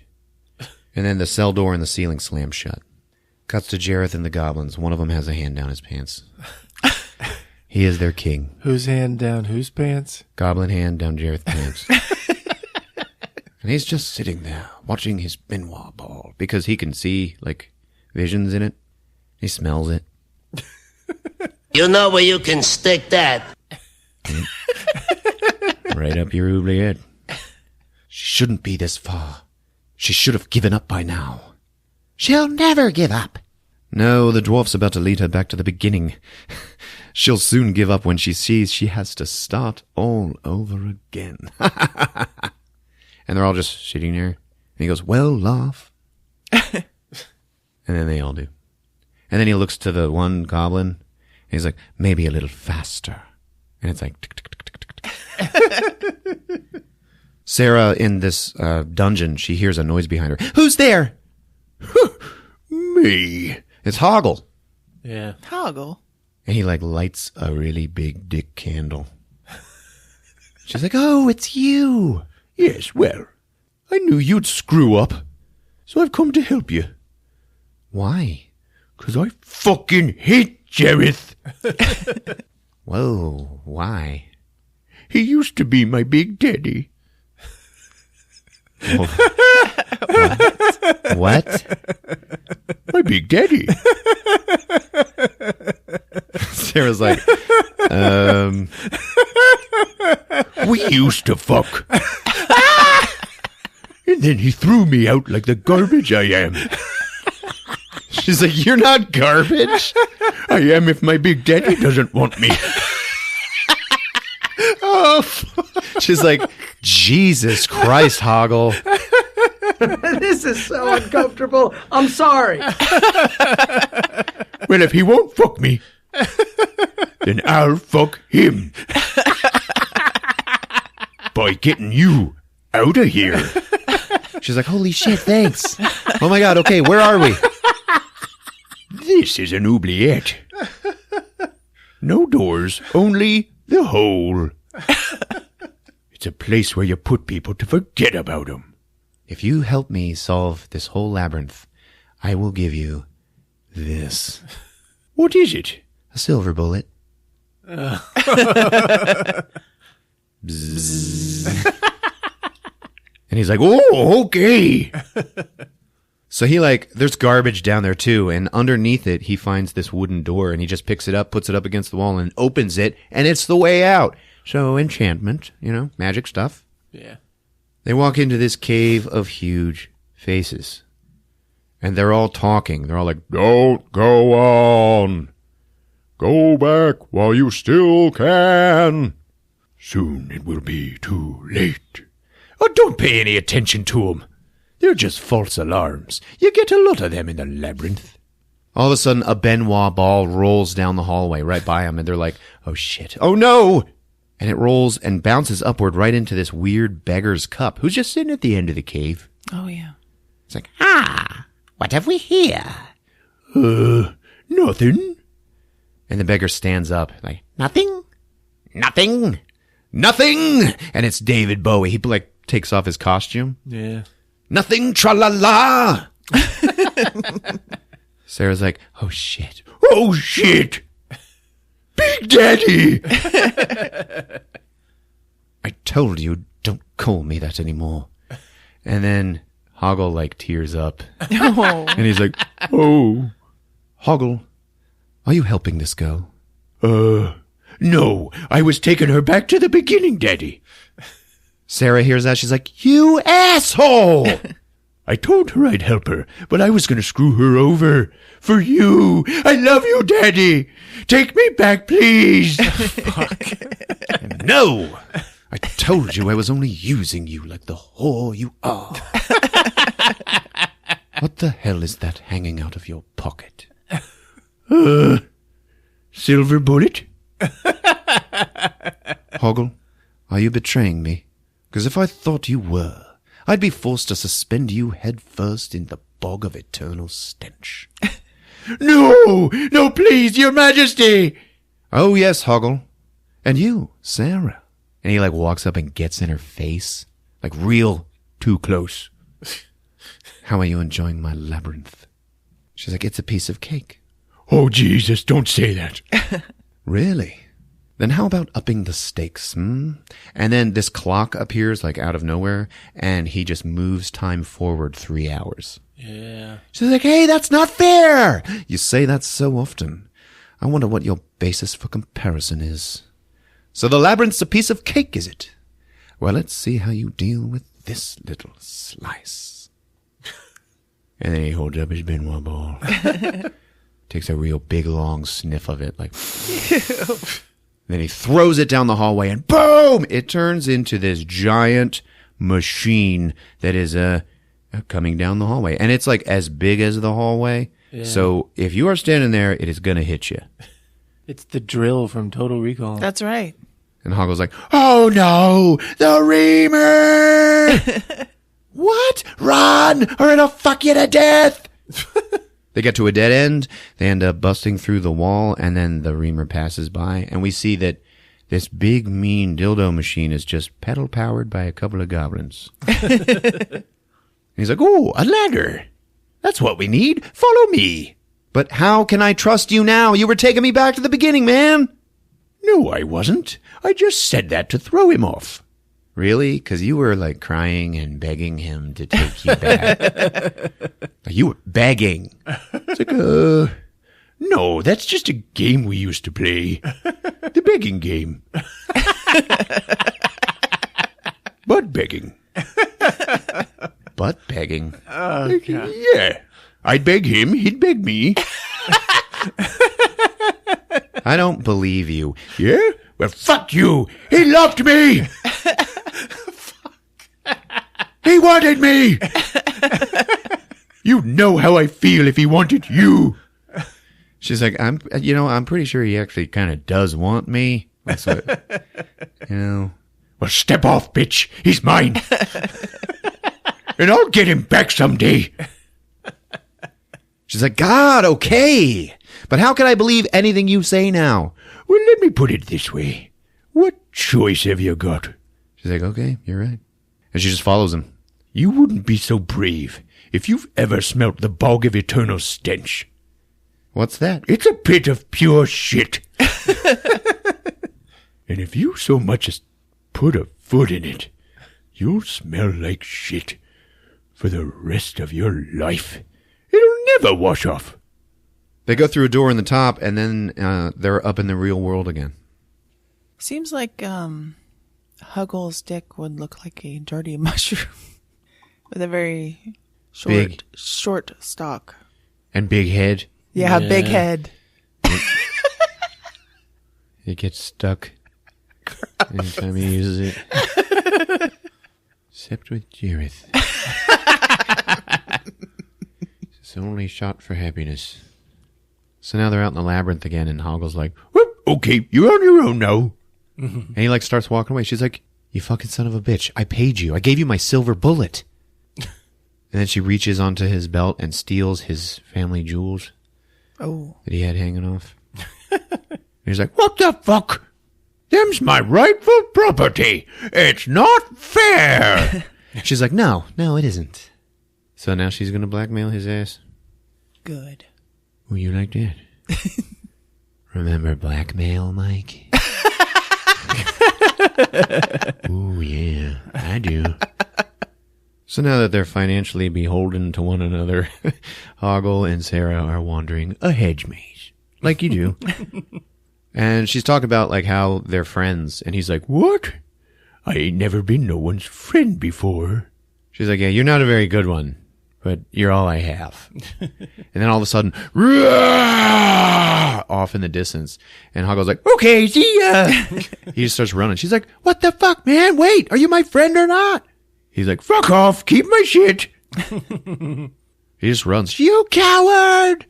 And then the cell door in the ceiling slams shut. Cuts to Jareth and the goblins. One of them has a hand down his pants. He is their king. Whose hand down whose pants? Goblin hand down Jareth's pants. And he's just sitting there watching his Benoit ball because he can see, like, visions in it. He smells it. You know where you can stick that? Right up your oubliette. She shouldn't be this far. She should have given up by now. She'll never give up. No, the dwarf's about to lead her back to the beginning. She'll soon give up when she sees she has to start all over again. And they're all just sitting there. And he goes, well, laugh. And then they all do. And then he looks to the one goblin. And he's like, maybe a little faster. And it's like, tick, tick, tick, tick, tick, tick. Sarah, in this dungeon, she hears a noise behind her. Who's there? Me. It's Hoggle. Yeah. Hoggle. And he, like, lights a really big dick candle. She's like, oh, it's you. Yes, well, I knew you'd screw up, so I've come to help you. Why? 'Cause I fucking hate Jareth. Whoa, why? He used to be my big daddy. What? My Big Daddy. Sarah's like, we used to fuck. And then he threw me out like the garbage I am. She's like, you're not garbage. I am if my Big Daddy doesn't want me. Oh, she's like, Jesus Christ, Hoggle. This is so uncomfortable. I'm sorry. Well, if he won't fuck me, then I'll fuck him. By getting you out of here. She's like, holy shit, thanks. Oh my God, okay, where are we? This is an oubliette. No doors, only the hole. It's a place where you put people to forget about them. If you help me solve this whole labyrinth, I will give you this. What is it? A silver bullet. Bzzz. And he's like, oh, okay. So he there's garbage down there too, and underneath it, he finds this wooden door, and he just picks it up, puts it up against the wall, and opens it, and it's the way out. So enchantment, magic stuff. Yeah. They walk into this cave of huge faces, and they're all talking. They're all like, don't go on. Go back while you still can. Soon it will be too late. Oh, don't pay any attention to them. They're just false alarms. You get a lot of them in the labyrinth. All of a sudden, a Benoit ball rolls down the hallway right by them, and they're like, oh shit, oh no! And it rolls and bounces upward right into this weird beggar's cup, who's just sitting at the end of the cave. Oh, yeah. It's like, what have we here? Nothing. And the beggar stands up, like, nothing? Nothing? Nothing! And it's David Bowie. He, takes off his costume. Yeah. Nothing, tra-la-la! Sarah's like, oh, shit. Oh, shit! Big Daddy! I told you, don't call me that anymore. And then Hoggle, tears up. Oh. And he's like, oh. Hoggle, are you helping this girl? No. I was taking her back to the beginning, Daddy. Sarah hears that. She's like, you asshole! I told her I'd help her, but I was going to screw her over. For you. I love you, Daddy. Take me back, please. Fuck. No. I told you I was only using you like the whore you are. What the hell is that hanging out of your pocket? Silver bullet? Hoggle, are you betraying me? Because if I thought you were, I'd be forced to suspend you head first in the bog of eternal stench. No, please, your majesty. Oh, yes, Hoggle. And you, Sarah. And he walks up and gets in her face, real too close. How are you enjoying my labyrinth? She's like, it's a piece of cake. Oh, Jesus, don't say that. Really? Then how about upping the stakes, And then this clock appears, out of nowhere, and he just moves time forward 3 hours. Yeah. She's like, hey, that's not fair! You say that so often. I wonder what your basis for comparison is. So the labyrinth's a piece of cake, is it? Well, let's see how you deal with this little slice. And then he holds up his Benoit ball. Takes a real big, long sniff of it, Then he throws it down the hallway, and boom! It turns into this giant machine that is coming down the hallway. And it's as big as the hallway. Yeah. So if you are standing there, it is going to hit you. It's the drill from Total Recall. That's right. And Hoggle's like, oh no, the Reamer! What? Run, or it'll fuck you to death! They get to a dead end, they end up busting through the wall, and then the Reamer passes by, and we see that this big, mean dildo machine is just pedal-powered by a couple of goblins. And he's like, oh, a ladder. That's what we need. Follow me. But how can I trust you now? You were taking me back to the beginning, man. No, I wasn't. I just said that to throw him off. Really? Because you were like crying and begging him to take you back. You were begging. It's like, no, that's just a game we used to play. The begging game. Butt begging. Butt begging? Oh, God. Yeah. I'd beg him, he'd beg me. I don't believe you. Yeah? Well, fuck you. He loved me. He wanted me. You know how I feel if he wanted you. She's like, I'm pretty sure he actually kind of does want me. That's what, Well, step off, bitch. He's mine. And I'll get him back someday. She's like, God, okay. But how can I believe anything you say now? Well, let me put it this way. What choice have you got? She's like, okay, you're right. And she just follows him. You wouldn't be so brave if you've ever smelt the bog of eternal stench. What's that? It's a pit of pure shit. And if you so much as put a foot in it, you'll smell like shit for the rest of your life. It'll never wash off. They go through a door in the top, and then they're up in the real world again. Seems like Huggle's dick would look like a dirty mushroom with a very short stalk. And big head. Yeah, big head. It gets stuck anytime he uses it. Except with Jareth. It's only shot for happiness. So now they're out in the labyrinth again, and Hoggle's like, well, okay, you're on your own now. And he like starts walking away. She's like, you fucking son of a bitch. I paid you. I gave you my silver bullet. And then she reaches onto his belt and steals his family jewels. Oh. That he had hanging off. He's like, what the fuck? Them's my rightful property. It's not fair. She's like, no, it isn't. So now she's going to blackmail his ass. Good. Oh, you like that? Remember blackmail, Mike? Oh, yeah, I do. So now that they're financially beholden to one another, Hoggle and Sarah are wandering a hedge maze, like you do. And she's talking about like how they're friends, and he's like, what? I ain't never been no one's friend before. She's like, yeah, you're not a very good one, but you're all I have. And then all of a sudden, off in the distance, and Hoggle's like, okay, see ya. He just starts running. She's like, what the fuck, man? Wait, are you my friend or not? He's like, fuck off, keep my shit. He just runs. You coward!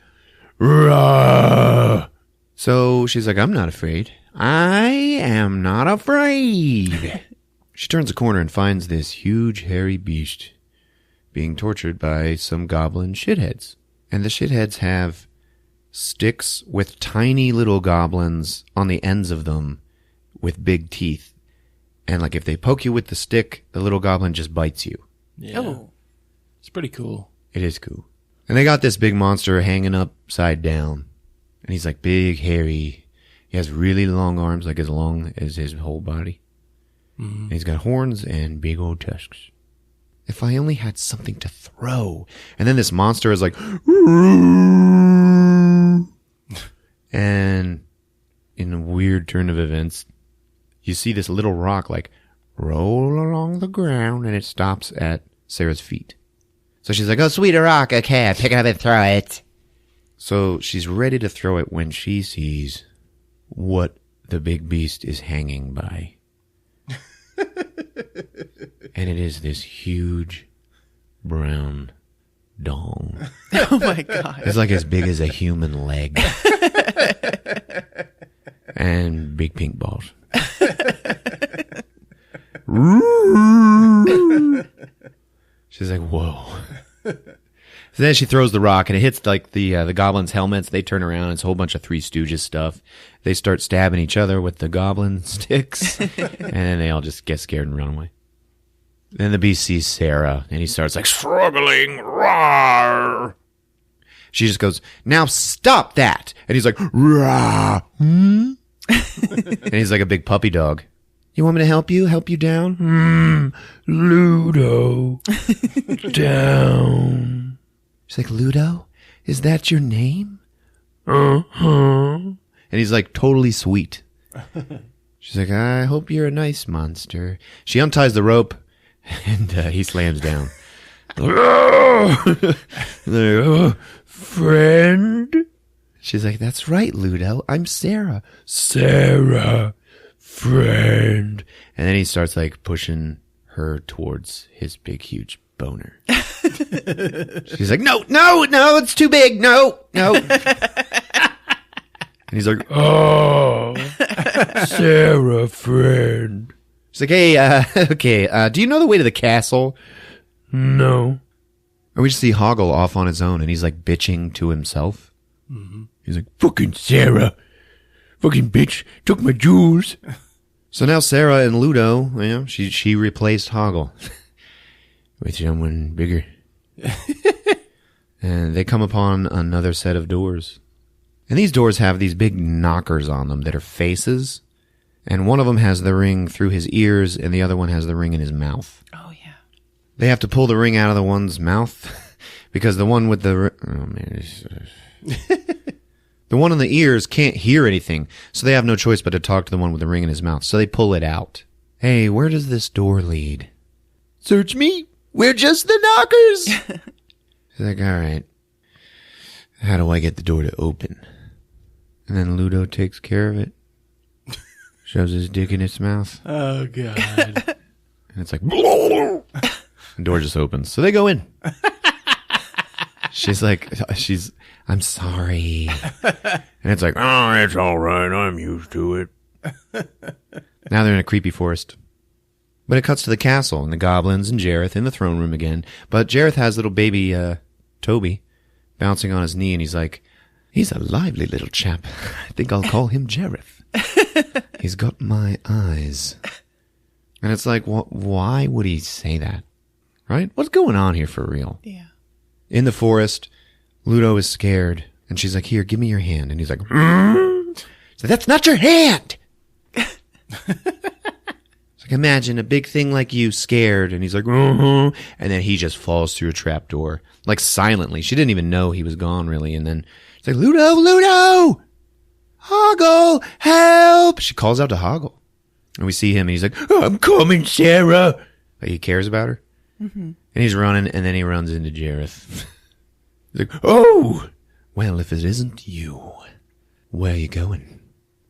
Rah! So she's like, I'm not afraid. I am not afraid. She turns a corner and finds this huge hairy beast being tortured by some goblin shitheads. And the shitheads have sticks with tiny little goblins on the ends of them with big teeth. And like if they poke you with the stick, the little goblin just bites you. Yeah. Oh. It's pretty cool. It is cool. And they got this big monster hanging upside down. And he's like big, hairy. He has really long arms, like as long as his whole body. Mm-hmm. And he's got horns and big old tusks. If I only had something to throw. And then this monster is like, and in a weird turn of events, you see this little rock like roll along the ground, and it stops at Sarah's feet. So she's like, oh, sweet rock, okay, pick it up and throw it. So she's ready to throw it when she sees what the big beast is hanging by. And it is this huge brown dong. Oh my God. It's like as big as a human leg. And big pink balls. She's like, whoa. So then she throws the rock, and it hits like the goblins' helmets. They turn around. It's a whole bunch of Three Stooges stuff. They start stabbing each other with the goblin sticks, and then they all just get scared and run away. Then the beast sees Sarah, and he starts like struggling. Rawr! She just goes, now stop that! And he's like, rawr! And he's like a big puppy dog. You want me to help you? Help you down? Ludo. Down. She's like, Ludo? Is that your name? Uh-huh. And he's like totally sweet. She's like, I hope you're a nice monster. She unties the rope and he slams down. Friend? She's like, that's right, Ludo. I'm Sarah. Sarah. Friend. And then he starts like pushing her towards his big, huge boner. She's like, no, it's too big. No. And he's like, oh, Sarah, friend. She's like, hey, okay, do you know the way to the castle? No. And we just see Hoggle off on his own, and he's like bitching to himself. Mm-hmm. He's like, fucking Sarah. Fucking bitch, took my jewels. So now Sarah and Ludo, you know, she replaced Hoggle with someone bigger. And they come upon another set of doors. And these doors have these big knockers on them that are faces. And one of them has the ring through his ears, and the other one has the ring in his mouth. Oh, yeah. They have to pull the ring out of the one's mouth because the one with the... Oh, man. The one in the ears can't hear anything, so they have no choice but to talk to the one with the ring in his mouth. So they pull it out. Hey, where does this door lead? Search me. We're just the knockers. She's like, all right. How do I get the door to open? And then Ludo takes care of it. Shoves his dick in its mouth. Oh, God. And it's like... The door just opens. So they go in. She's like... I'm sorry. And it's like, oh, it's all right. I'm used to it. Now they're in a creepy forest. But it cuts to the castle and the goblins and Jareth in the throne room again. But Jareth has little baby Toby bouncing on his knee, and he's like, he's a lively little chap. I think I'll call him Jareth. He's got my eyes. And it's like, why would he say that? Right? What's going on here for real? Yeah. In the forest, Ludo is scared, and she's like, here, give me your hand. And he's like, so that's not your hand. It's like, imagine a big thing like you scared, and he's like, and then he just falls through a trap door, like silently. She didn't even know he was gone, really. And then she's like, Ludo, Hoggle, help. She calls out to Hoggle, and we see him, and he's like, I'm coming, Sarah. Like, he cares about her. Mm-hmm. And he's running, and then he runs into Jareth. He's like, oh, well, if it isn't you, where are you going?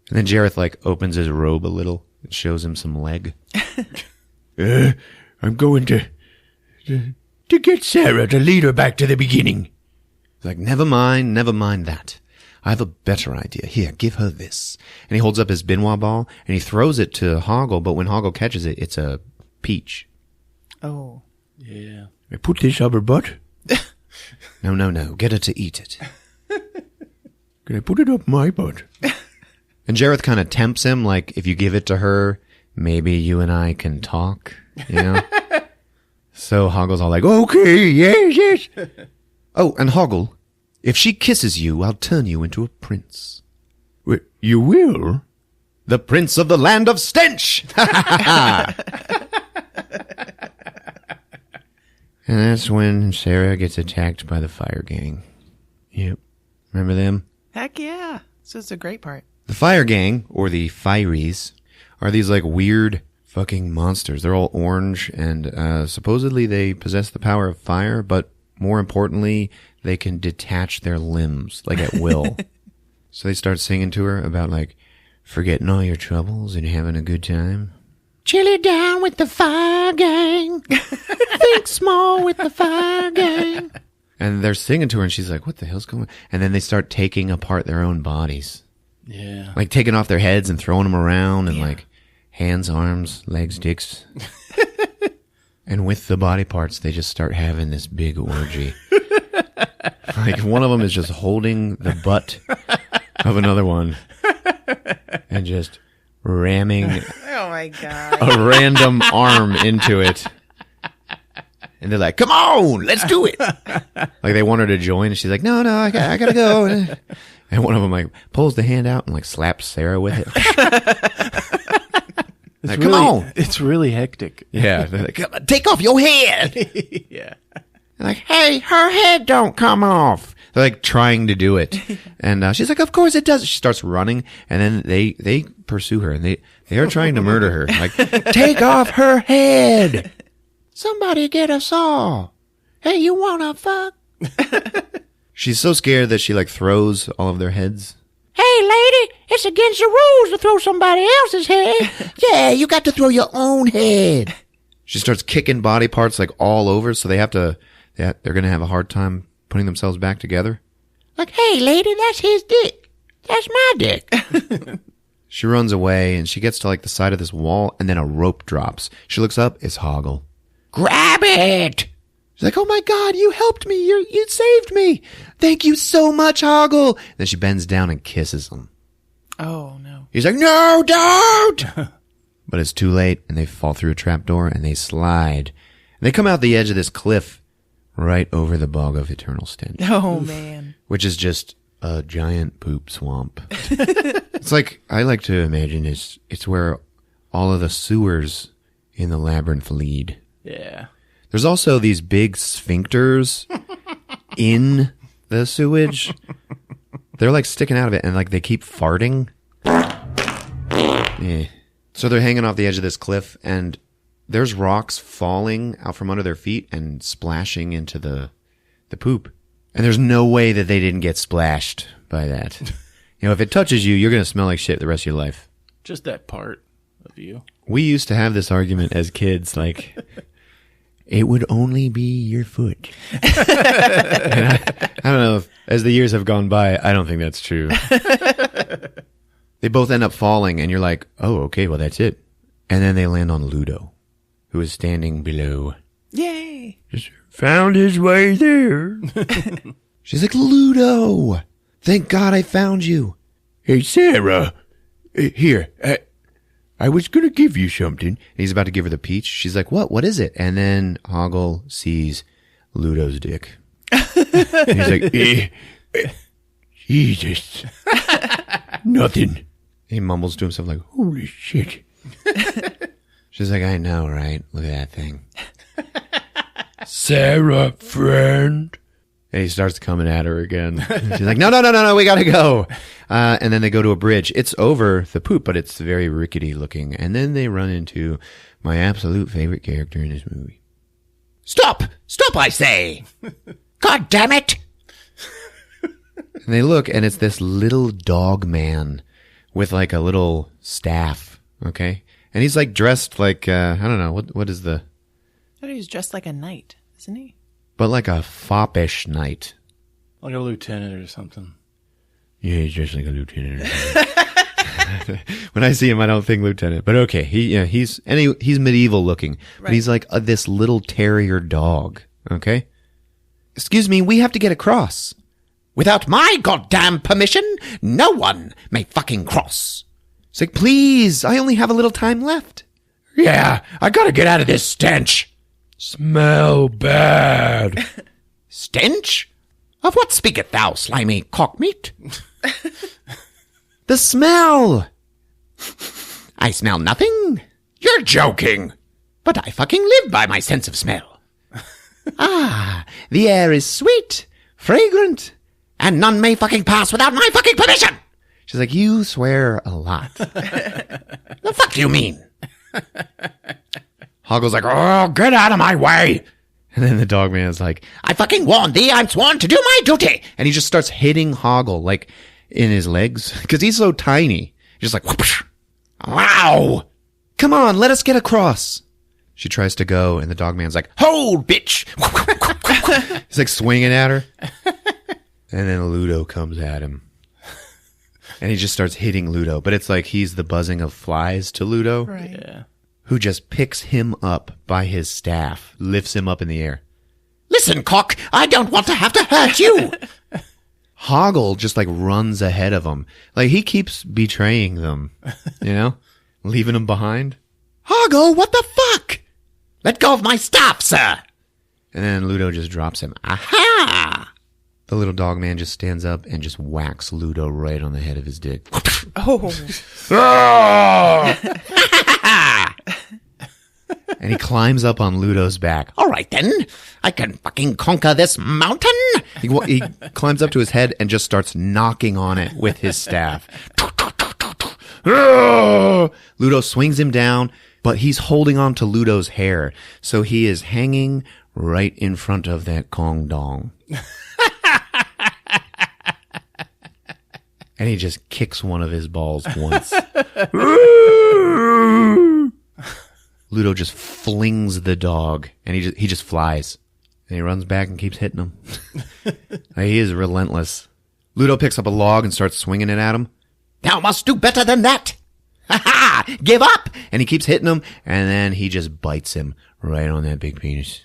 And then Jareth, like, opens his robe a little and shows him some leg. I'm going to get Sarah to lead her back to the beginning. He's like, never mind that. I have a better idea. Here, give her this. And he holds up his Benoit ball, and he throws it to Hoggle, but when Hoggle catches it, it's a peach. Oh. Yeah. I put this up her butt? No. Get her to eat it. Can I put it up my butt? And Jareth kind of tempts him, like, if you give it to her, maybe you and I can talk, you know? So Hoggle's all like, okay, yes. Oh, and Hoggle, if she kisses you, I'll turn you into a prince. Wait, you will? The prince of the land of stench! And that's when Sarah gets attacked by the fire gang. Yep. Remember them? Heck yeah. This is a great part. The fire gang, or the Fireys, are these like weird fucking monsters. They're all orange, and supposedly they possess the power of fire, but more importantly, they can detach their limbs, like at will. So they start singing to her about like forgetting all your troubles and having a good time. Chill it down with the fire gang. Think small with the fire gang. And they're singing to her, and she's like, what the hell's going on? And then they start taking apart their own bodies. Yeah. Like taking off their heads and throwing them around, and like hands, arms, legs, dicks. And with the body parts, they just start having this big orgy. Like one of them is just holding the butt of another one and just ramming oh my God. a random arm into it. And they're like, come on, let's do it. Like they want her to join, and she's like, no, I gotta go. And one of them like pulls the hand out and like slaps Sarah with it. Like, come on. It's really hectic. Yeah. They're like, take off your head. Yeah. They're like, hey, her head don't come off. They're like trying to do it. And she's like, of course it does. She starts running, and then they pursue her, and they are trying to murder her. Like, take off her head. Somebody get a saw. Hey, you wanna fuck? She's so scared that she like throws all of their heads. Hey, lady, it's against the rules to throw somebody else's head. Yeah, you got to throw your own head. She starts kicking body parts like all over, so they're going to have a hard time putting themselves back together. Like, hey, lady, that's his dick. That's my dick. She runs away, and she gets to like the side of this wall, and then a rope drops. She looks up, it's Hoggle. Grab it! She's like, oh my God, you helped me. You saved me. Thank you so much, Hoggle. Then she bends down and kisses him. Oh, no. He's like, no, don't! But it's too late, and they fall through a trapdoor, and they slide. And they come out the edge of this cliff right over the bog of eternal stench. Oh, man. Which is just a giant poop swamp. It's like, I like to imagine it's where all of the sewers in the labyrinth lead. Yeah. There's also these big sphincters in the sewage. They're like sticking out of it, and like they keep farting. Yeah. So they're hanging off the edge of this cliff, and there's rocks falling out from under their feet and splashing into the poop. And there's no way that they didn't get splashed by that. You know, if it touches you, you're going to smell like shit the rest of your life. Just that part of you. We used to have this argument as kids, like, it would only be your foot. And I don't know, as the years have gone by, I don't think that's true. They both end up falling, and you're like, oh, okay, well, that's it. And then they land on Ludo, who is standing below. Yay. Just found his way there. She's like, Ludo, thank God I found you. Hey, Sarah, here, I was going to give you something. And he's about to give her the peach. She's like, what? What is it? And then Hoggle sees Ludo's dick. And he's like, Jesus. Nothing. He mumbles to himself like, holy shit. She's like, I know, right? Look at that thing. Sarah, friend. And he starts coming at her again. She's like, no, we gotta go. And then they go to a bridge. It's over the poop, but it's very rickety looking. And then they run into my absolute favorite character in this movie. Stop! Stop, I say! God damn it! And they look, and it's this little dog man with like a little staff, okay? And he's like dressed like, I don't know, what is the... I thought he was dressed like a knight, isn't he? But like a foppish knight. Like a lieutenant or something. Yeah, he's just like a lieutenant. When I see him, I don't think lieutenant. But okay, he's medieval looking. Right. But he's like this little terrier dog, okay? Excuse me, we have to get across. Without my goddamn permission, no one may fucking cross. It's like, please, I only have a little time left. Yeah, I gotta get out of this stench. Smell bad. Stench? Of what speaketh thou, slimy cockmeat? The smell. I smell nothing. You're joking. But I fucking live by my sense of smell. Ah, the air is sweet, fragrant. And none may fucking pass without my fucking permission. She's like, you swear a lot. The fuck do you mean? Hoggle's like, oh, get out of my way. And then the dog man's like, I fucking warned thee, I'm sworn to do my duty. And he just starts hitting Hoggle, like, in his legs. Because he's so tiny. Just like, whoosh. Wow. Come on, let us get across. She tries to go, and the dog man's like, hold, bitch. He's like swinging at her. And then Ludo comes at him. And he just starts hitting Ludo. But it's like he's the buzzing of flies to Ludo. Right. Yeah. Who just picks him up by his staff, lifts him up in the air. Listen, cock, I don't want to have to hurt you. Hoggle just like runs ahead of him. Like he keeps betraying them, you know? Leaving them behind. Hoggle, what the fuck? Let go of my staff, sir. And then Ludo just drops him. Aha! The little dog man just stands up and just whacks Ludo right on the head of his dick. Oh. And he climbs up on Ludo's back. All right, then. I can fucking conquer this mountain. He climbs up to his head and just starts knocking on it with his staff. Ludo swings him down, but he's holding on to Ludo's hair. So he is hanging right in front of that Kong Dong. And he just kicks one of his balls once. Ludo just flings the dog, and he just flies. And he runs back and keeps hitting him. He is relentless. Ludo picks up a log and starts swinging it at him. Thou must do better than that. Ha ha! Give up! And he keeps hitting him, and then he just bites him right on that big penis.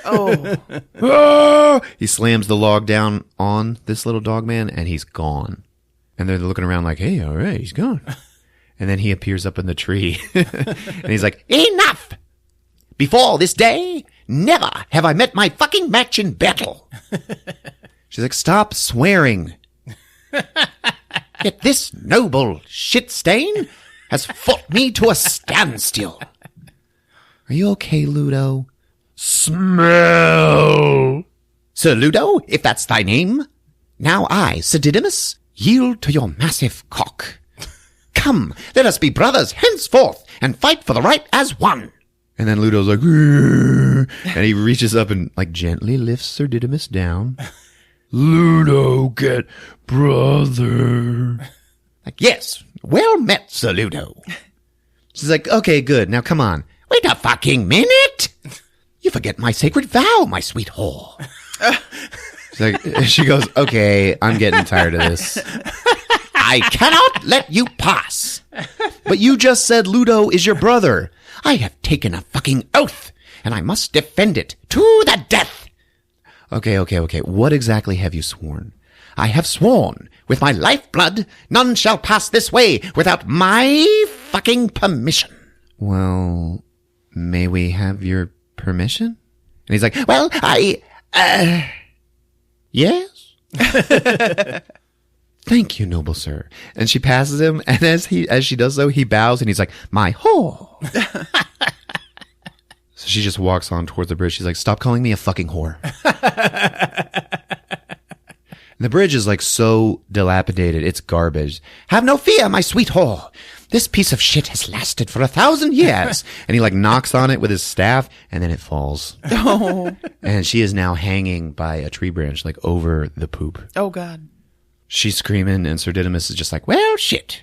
Oh! He slams the log down on this little dog man, and he's gone. And they're looking around like, hey, all right, he's gone. And then he appears up in the tree. And he's like, enough! Before this day, never have I met my fucking match in battle. She's like, stop swearing. Yet this noble shit stain has fought me to a standstill. Are you okay, Ludo? Smell! Sir Ludo, if that's thy name. Now I, Sir Didymus, yield to your massive cock. Come, let us be brothers henceforth and fight for the right as one. And then Ludo's like, and he reaches up and like gently lifts Sir Didymus down. Ludo, get brother. Like, yes, well met, Sir Ludo. She's like, okay, good. Now come on. Wait a fucking minute. You forget my sacred vow, my sweet whore. She's like, she goes, okay, I'm getting tired of this. I cannot let you pass. But you just said Ludo is your brother. I have taken a fucking oath, and I must defend it to the death. Okay. What exactly have you sworn? I have sworn, with my lifeblood, none shall pass this way without my fucking permission. Well, may we have your permission? And he's like, well, yes? Thank you, noble sir. And she passes him, and as she does so, he bows, and he's like, my whore. So she just walks on towards the bridge. She's like, stop calling me a fucking whore. And the bridge is like so dilapidated, it's garbage. Have no fear, my sweet whore. This piece of shit has lasted for 1,000 years. And he like knocks on it with his staff, and then it falls. Oh. And she is now hanging by a tree branch, like over the poop. Oh, God. She's screaming, and Sir Didymus is just like, well, shit.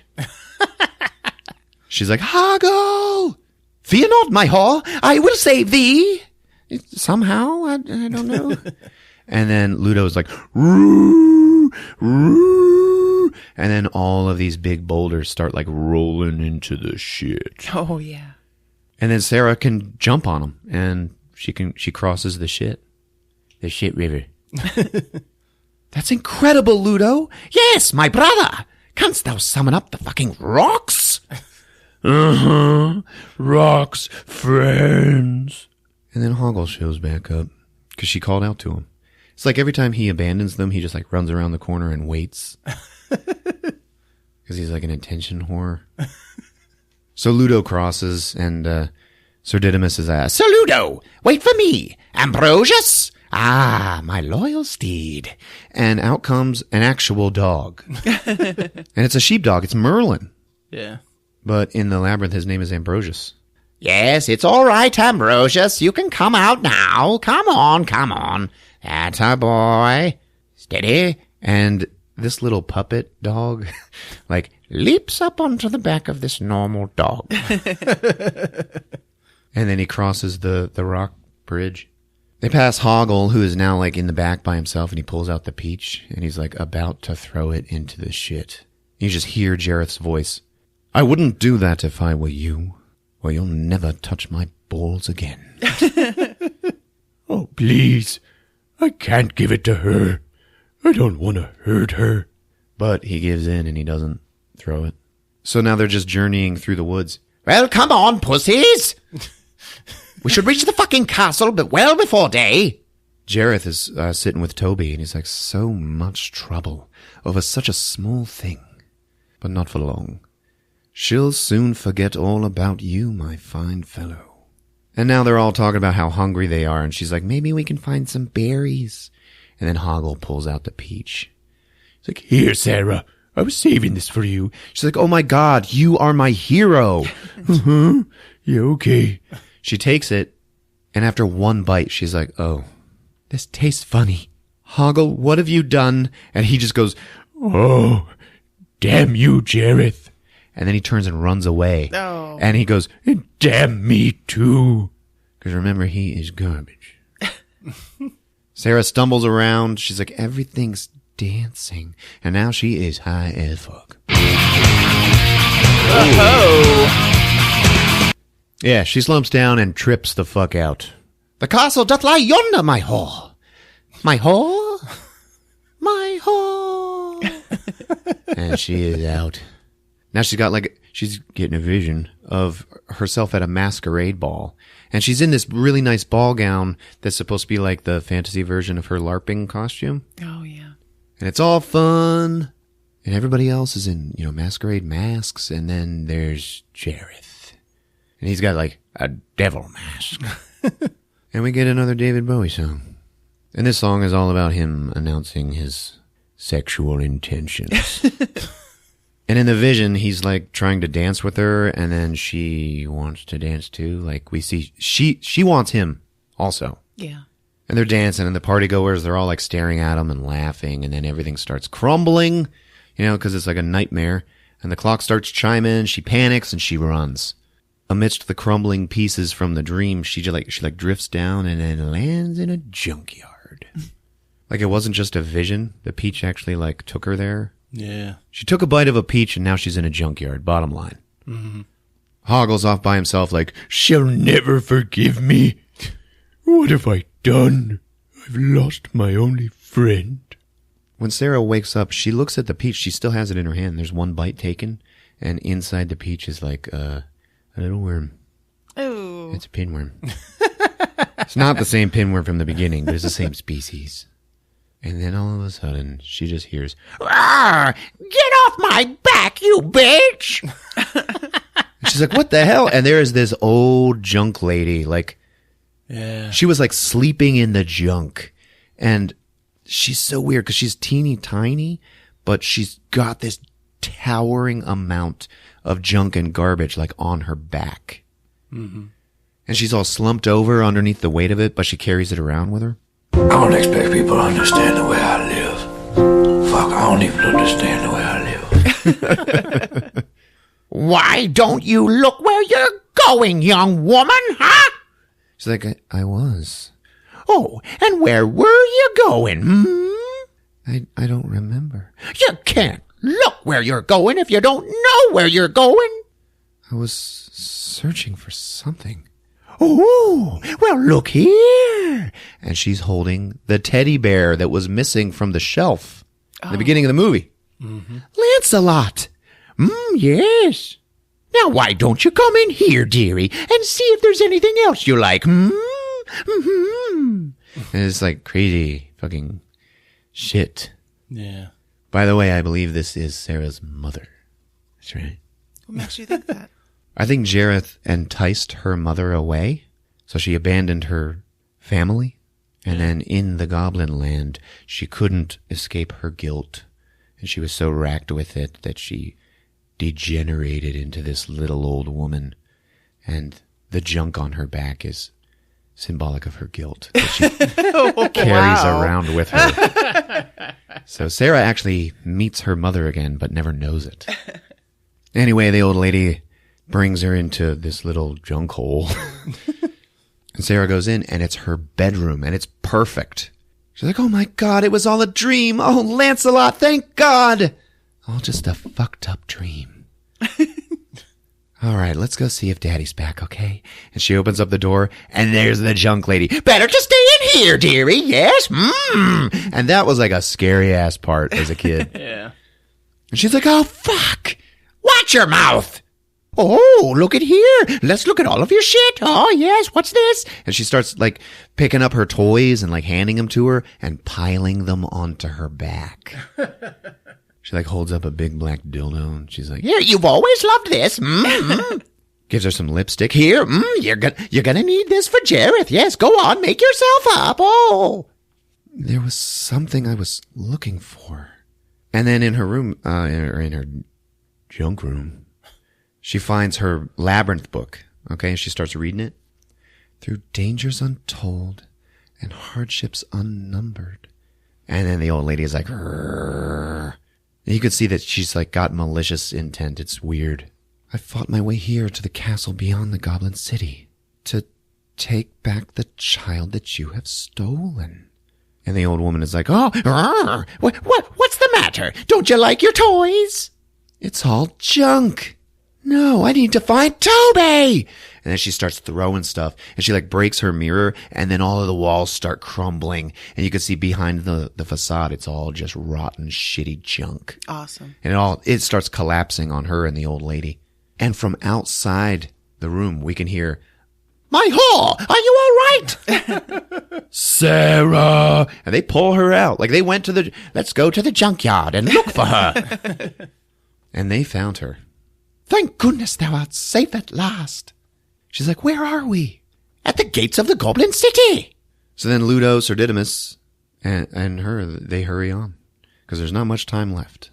She's like, Hago! Fear not, my whore. I will save thee. Somehow, I don't know. And then Ludo's like, roo, roo. And then all of these big boulders start like rolling into the shit. Oh, yeah. And then Sarah can jump on them, and she crosses the shit river. That's incredible, Ludo. Yes, my brother. Canst thou summon up the fucking rocks? Rocks, friends. And then Hoggle shows back up because she called out to him. It's like every time he abandons them, he just like runs around the corner and waits. Because he's like an attention whore. So Ludo crosses, and Sir Didymus is Sir Ludo, wait for me. Ambrosius? Ah, my loyal steed. And out comes an actual dog. And it's a sheepdog. It's Merlin. Yeah. But in the Labyrinth, his name is Ambrosius. Yes, it's all right, Ambrosius. You can come out now. Come on. That's our boy. Steady. And this little puppet dog, like, leaps up onto the back of this normal dog. And then he crosses the rock bridge. They pass Hoggle, who is now, like, in the back by himself, and he pulls out the peach, and he's, like, about to throw it into the shit. You just hear Jareth's voice. I wouldn't do that if I were you, or you'll never touch my balls again. Oh, please. I can't give it to her. I don't want to hurt her. But he gives in, and he doesn't throw it. So now they're just journeying through the woods. Well, come on, pussies! We should reach the fucking castle, but well before day. Jareth is sitting with Toby, and he's like, so much trouble over such a small thing. But not for long. She'll soon forget all about you, my fine fellow. And now they're all talking about how hungry they are. And she's like, maybe we can find some berries. And then Hoggle pulls out the peach. He's like, here, Sarah. I was saving this for you. She's like, oh my God, you are my hero. Uh-huh. Yeah, okay. She takes it. And after one bite, she's like, oh, this tastes funny. Hoggle, what have you done? And he just goes, oh, damn you, Jareth. And then he turns and runs away. No. And he goes, damn me too. Because remember, he is garbage. Sarah stumbles around. She's like, everything's dancing. And now she is high as fuck. Oh. Yeah, she slumps down and trips the fuck out. The castle doth lie yonder, my whore. My whore? My whore. And she is out. Now she's getting a vision of herself at a masquerade ball. And she's in this really nice ball gown that's supposed to be like the fantasy version of her LARPing costume. Oh, yeah. And it's all fun. And everybody else is in, masquerade masks. And then there's Jareth. And he's got like a devil mask. And we get another David Bowie song. And this song is all about him announcing his sexual intentions. And in the vision, he's like trying to dance with her, and then she wants to dance too. Like we see, she wants him also. Yeah. And they're dancing, and the partygoers, they're all like staring at him and laughing, and then everything starts crumbling, because it's like a nightmare. And the clock starts chiming, she panics, and she runs. Amidst the crumbling pieces from the dream, she drifts down and then lands in a junkyard. Like it wasn't just a vision. The peach actually like took her there. Yeah. She took a bite of a peach and now she's in a junkyard, bottom line. Mm-hmm. Hoggle's off by himself like, she'll never forgive me. What have I done? I've lost my only friend. When Sarah wakes up, she looks at the peach. She still has it in her hand. There's one bite taken, and inside the peach is like a little worm. Oh. It's a pinworm. It's not the same pinworm from the beginning, but it's the same species. And then all of a sudden, she just hears, "Arr! Get off my back, you bitch!" She's like, what the hell? And there is this old junk lady, like, yeah, she was like sleeping in the junk. And she's so weird because she's teeny tiny, but she's got this towering amount of junk and garbage like on her back. Mm-hmm. And she's all slumped over underneath the weight of it, but she carries it around with her. I don't expect people to understand the way I live. Fuck, I don't even understand the way I live. Why don't you look where you're going, young woman, huh? She's like, I was. Oh, and where were you going, I don't remember. You can't look where you're going if you don't know where you're going. I was searching for something. Oh, well, look here. And she's holding the teddy bear that was missing from the shelf in the beginning of the movie. Mm-hmm. Lancelot. Yes. Now, why don't you come in here, dearie, and see if there's anything else you like, And it's like crazy fucking shit. Yeah. By the way, I believe this is Sarah's mother. That's right. What makes you think that? I think Jareth enticed her mother away, so she abandoned her family, and then in the Goblin Land, she couldn't escape her guilt, and she was so racked with it that she degenerated into this little old woman, and the junk on her back is symbolic of her guilt that she carries around with her. So Sarah actually meets her mother again, but never knows it. Anyway, the old lady brings her into this little junk hole. And Sarah goes in, and it's her bedroom, and it's perfect. She's like, oh my God, it was all a dream. Oh, Lancelot, thank God. All just a fucked up dream. All right, let's go see if Daddy's back, okay? And she opens up the door, and there's the junk lady. Better to stay in here, dearie, yes? And that was like a scary-ass part as a kid. Yeah. And she's like, oh, fuck. Watch your mouth. Oh, look at here. Let's look at all of your shit. Oh, yes, what's this? And she starts, like, picking up her toys and, like, handing them to her and piling them onto her back. She, like, holds up a big black dildo, and she's like, Here, you've always loved this. Gives her some lipstick. Here, you're gonna need this for Jareth. Yes, go on, make yourself up. Oh, there was something I was looking for. And then in her room, in her junk room, she finds her Labyrinth book. Okay, and she starts reading it. Through dangers untold and hardships unnumbered. And then the old lady is like, "Rrrr." And you could see that she's like got malicious intent. It's weird. I fought my way here to the castle beyond the Goblin City to take back the child that you have stolen. And the old woman is like, "Oh, what's the matter? Don't you like your toys?" "It's all junk. No, I need to find Toby." And then she starts throwing stuff, and she like breaks her mirror, and then all of the walls start crumbling, and you can see behind the facade, it's all just rotten, shitty junk. Awesome. And it starts collapsing on her and the old lady. And from outside the room, we can hear, "My whore, are you all right?" "Sarah!" And they pull her out. Like they went let's go to the junkyard and look for her. And they found her. "Thank goodness thou art safe at last." She's like, "Where are we?" "At the gates of the Goblin City." So then Ludo, Sir Didymus, and her, they hurry on. Because there's not much time left.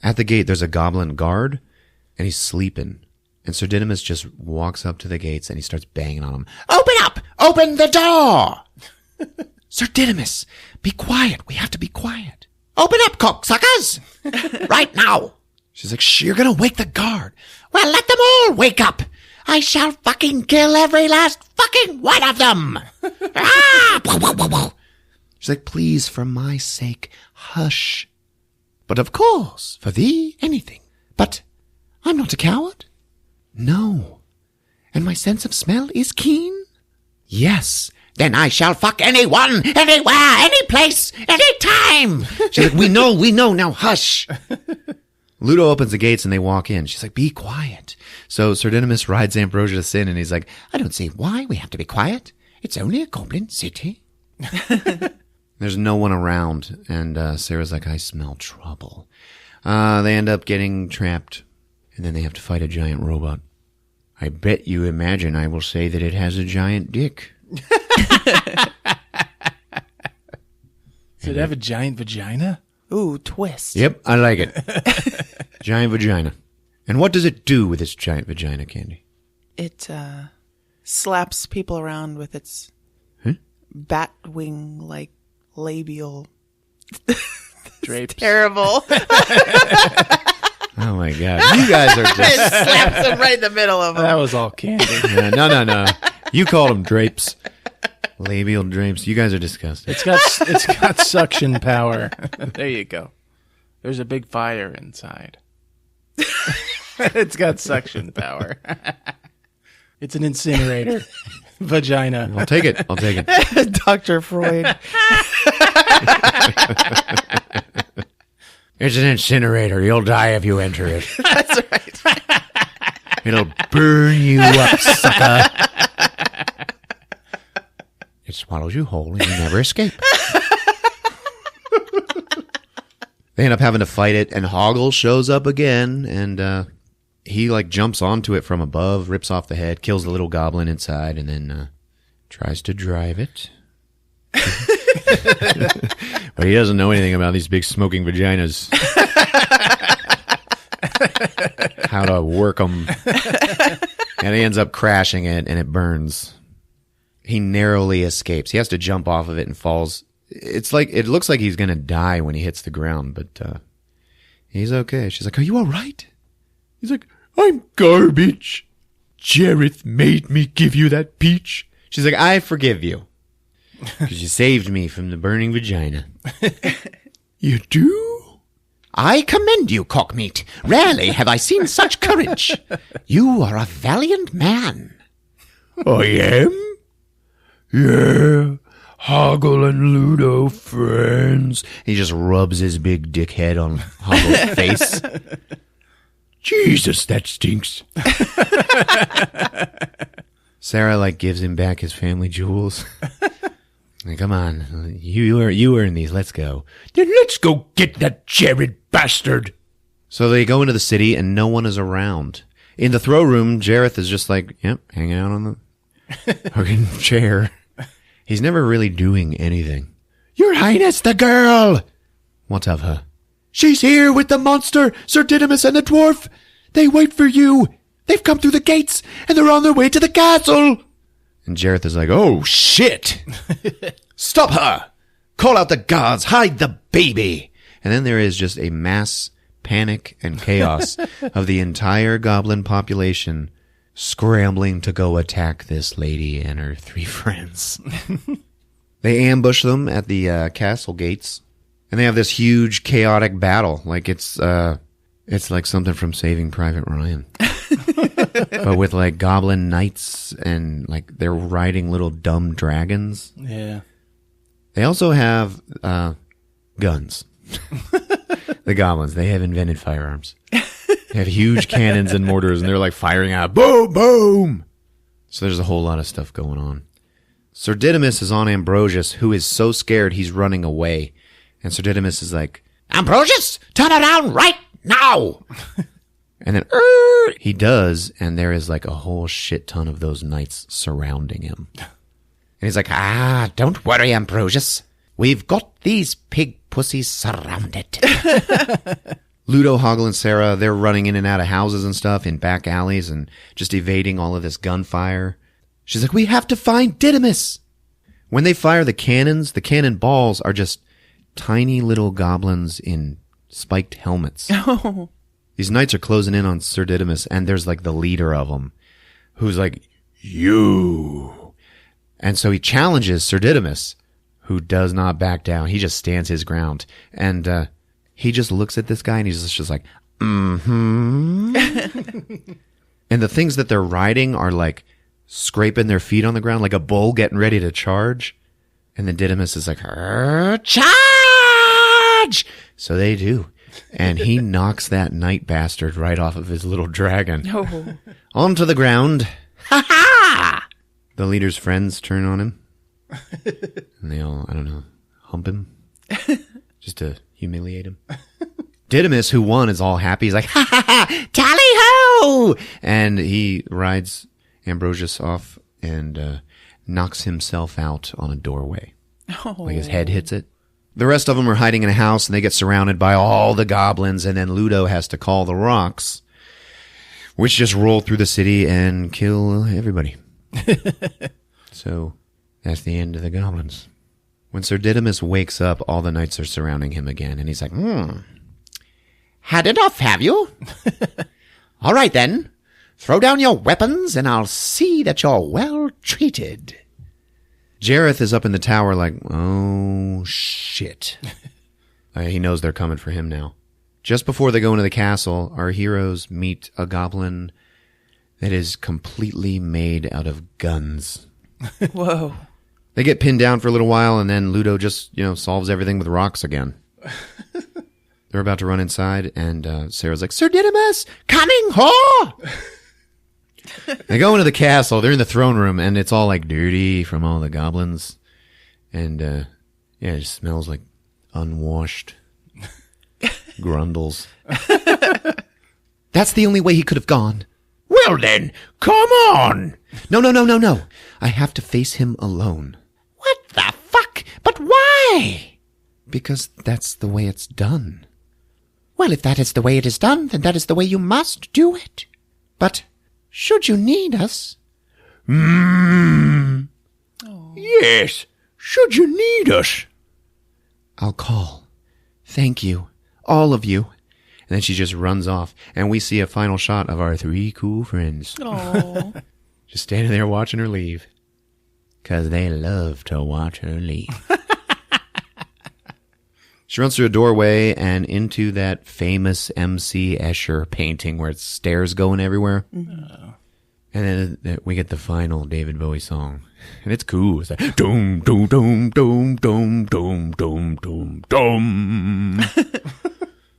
At the gate, there's a goblin guard, and he's sleeping. And Sir Didymus just walks up to the gates, and he starts banging on them. "Open up! Open the door!" "Sir Didymus, be quiet. We have to be quiet." "Open up, cocksuckers! Right now!" She's like, "You're gonna wake the guard." "Well, let them all wake up. I shall fucking kill every last fucking one of them." Ah! She's like, "Please, for my sake, hush. But of course, for thee, anything. But I'm not a coward." "No. And my sense of smell is keen?" "Yes. Then I shall fuck anyone, anywhere, any place, any time." She's like, we know, now hush." Ludo opens the gates and they walk in. She's like, "Be quiet." So Sir Didymus rides Ambrosius in and he's like, "I don't see why we have to be quiet. It's only a goblin city." There's no one around. And Sarah's like, "I smell trouble." They end up getting trapped. And then they have to fight a giant robot. "I bet you imagine I will say that it has a giant dick." Does it have a giant vagina? Ooh, twist. Yep, I like it. Giant vagina. And what does it do with its giant vagina, Candy? It slaps people around with its bat wing-like labial drapes. Terrible. Oh my God. You guys are just... It slaps them right in the middle of them. That was all candy. Yeah, no. You called them drapes. Labial drapes. You guys are disgusting. It's got suction power. There you go. There's a big fire inside. It's got suction power. It's an incinerator. Vagina. I'll take it. Dr. Freud. It's an incinerator. You'll die if you enter it. That's right. It'll burn you up, sucker. It swallows you whole and you never escape. They end up having to fight it, and Hoggle shows up again, and he like jumps onto it from above, rips off the head, kills the little goblin inside, and then tries to drive it. But he doesn't know anything about these big smoking vaginas. How to work them. And he ends up crashing it, and it burns. He narrowly escapes. He has to jump off of it and falls. It looks like he's going to die when he hits the ground, but he's okay. She's like, "Are you all right?" He's like, "I'm garbage. Jareth made me give you that peach." She's like, "I forgive you. Because you saved me from the burning vagina." "You do?" "I commend you, cockmeat. Rarely have I seen such courage. You are a valiant man." "I am? Yeah, Hoggle and Ludo friends." He just rubs his big dick head on Hoggle's face. "Jesus, that stinks." Sarah gives him back his family jewels. Like, "Come on, you earn these. Let's go." "Then let's go get that Jared bastard." So they go into the city and no one is around. In the throw room, Jareth is just like, yep, hanging out on the fucking chair. He's never really doing anything. Your Highness, the girl! What's of her? She's here with the monster, Sir Didymus and the dwarf. They wait for you. They've come through the gates, and they're on their way to the castle. And Jareth is like, oh, shit. Stop her. Call out the guards. Hide the baby. And then there is just a mass panic and chaos of the entire goblin population scrambling to go attack this lady and her 3 friends. They ambush them at the castle gates, and they have this huge chaotic battle. Like it's like something from Saving Private Ryan. But with like goblin knights and like they're riding little dumb dragons. Yeah. They also have guns. The goblins, they have invented firearms. They have huge cannons and mortars, and they're like firing out, boom, boom. So there's a whole lot of stuff going on. Sir Didymus is on Ambrosius, who is so scared he's running away. And Sir Didymus is like, Ambrosius, turn around right now. And then he does, and there is like a whole shit ton of those knights surrounding him. And he's like, don't worry, Ambrosius. We've got these pig pussies surrounded. Ludo, Hoggle, and Sarah, they're running in and out of houses and stuff in back alleys and just evading all of this gunfire. She's like, we have to find Didymus. When they fire the cannons, the cannon balls are just tiny little goblins in spiked helmets. Oh. These knights are closing in on Sir Didymus, and there's like the leader of them who's like, you. And so he challenges Sir Didymus, who does not back down. He just stands his ground. And he just looks at this guy, and he's just like, mm-hmm. And the things that they're riding are like scraping their feet on the ground, like a bull getting ready to charge. And then Didymus is like, charge! So they do. And he knocks that knight bastard right off of his little dragon. Oh. Onto the ground. Ha ha! The leader's friends turn on him. And they all, I don't know, hump him. Just to humiliate him. Didymus, who won, is all happy. He's like, ha ha ha! Tally-ho! And he rides Ambrosius off and knocks himself out on a doorway. Oh. Like his head hits it. The rest of them are hiding in a house, and they get surrounded by all the goblins, and then Ludo has to call the rocks, which just roll through the city and kill everybody. So that's the end of the goblins. When Sir Didymus wakes up, all the knights are surrounding him again, and he's like, had enough, have you? All right, then. Throw down your weapons, and I'll see that you're well treated. Jareth is up in the tower like, oh, shit. He knows they're coming for him now. Just before they go into the castle, our heroes meet a goblin that is completely made out of guns. Whoa. They get pinned down for a little while, and then Ludo just, solves everything with rocks again. They're about to run inside, and Sarah's like, Sir Didymus, coming, ho! They go into the castle. They're in the throne room, and it's all like dirty from all the goblins. And, it just smells like unwashed grundles. That's the only way he could have gone. Well then, come on! No. I have to face him alone. What the fuck? But why? Because that's the way it's done. Well, if that is the way it is done, then that is the way you must do it. But should you need us? Yes, should you need us? I'll call. Thank you, all of you. And then she just runs off, and we see a final shot of our 3 cool friends. Aww. Just standing there watching her leave. 'Cause they love to watch her leave. She runs through a doorway and into that famous M.C. Escher painting where it's stairs going everywhere. Mm-hmm. And then we get the final David Bowie song. And it's cool. It's like, doom, doom, doom, doom, doom, doom, doom, doom, doom.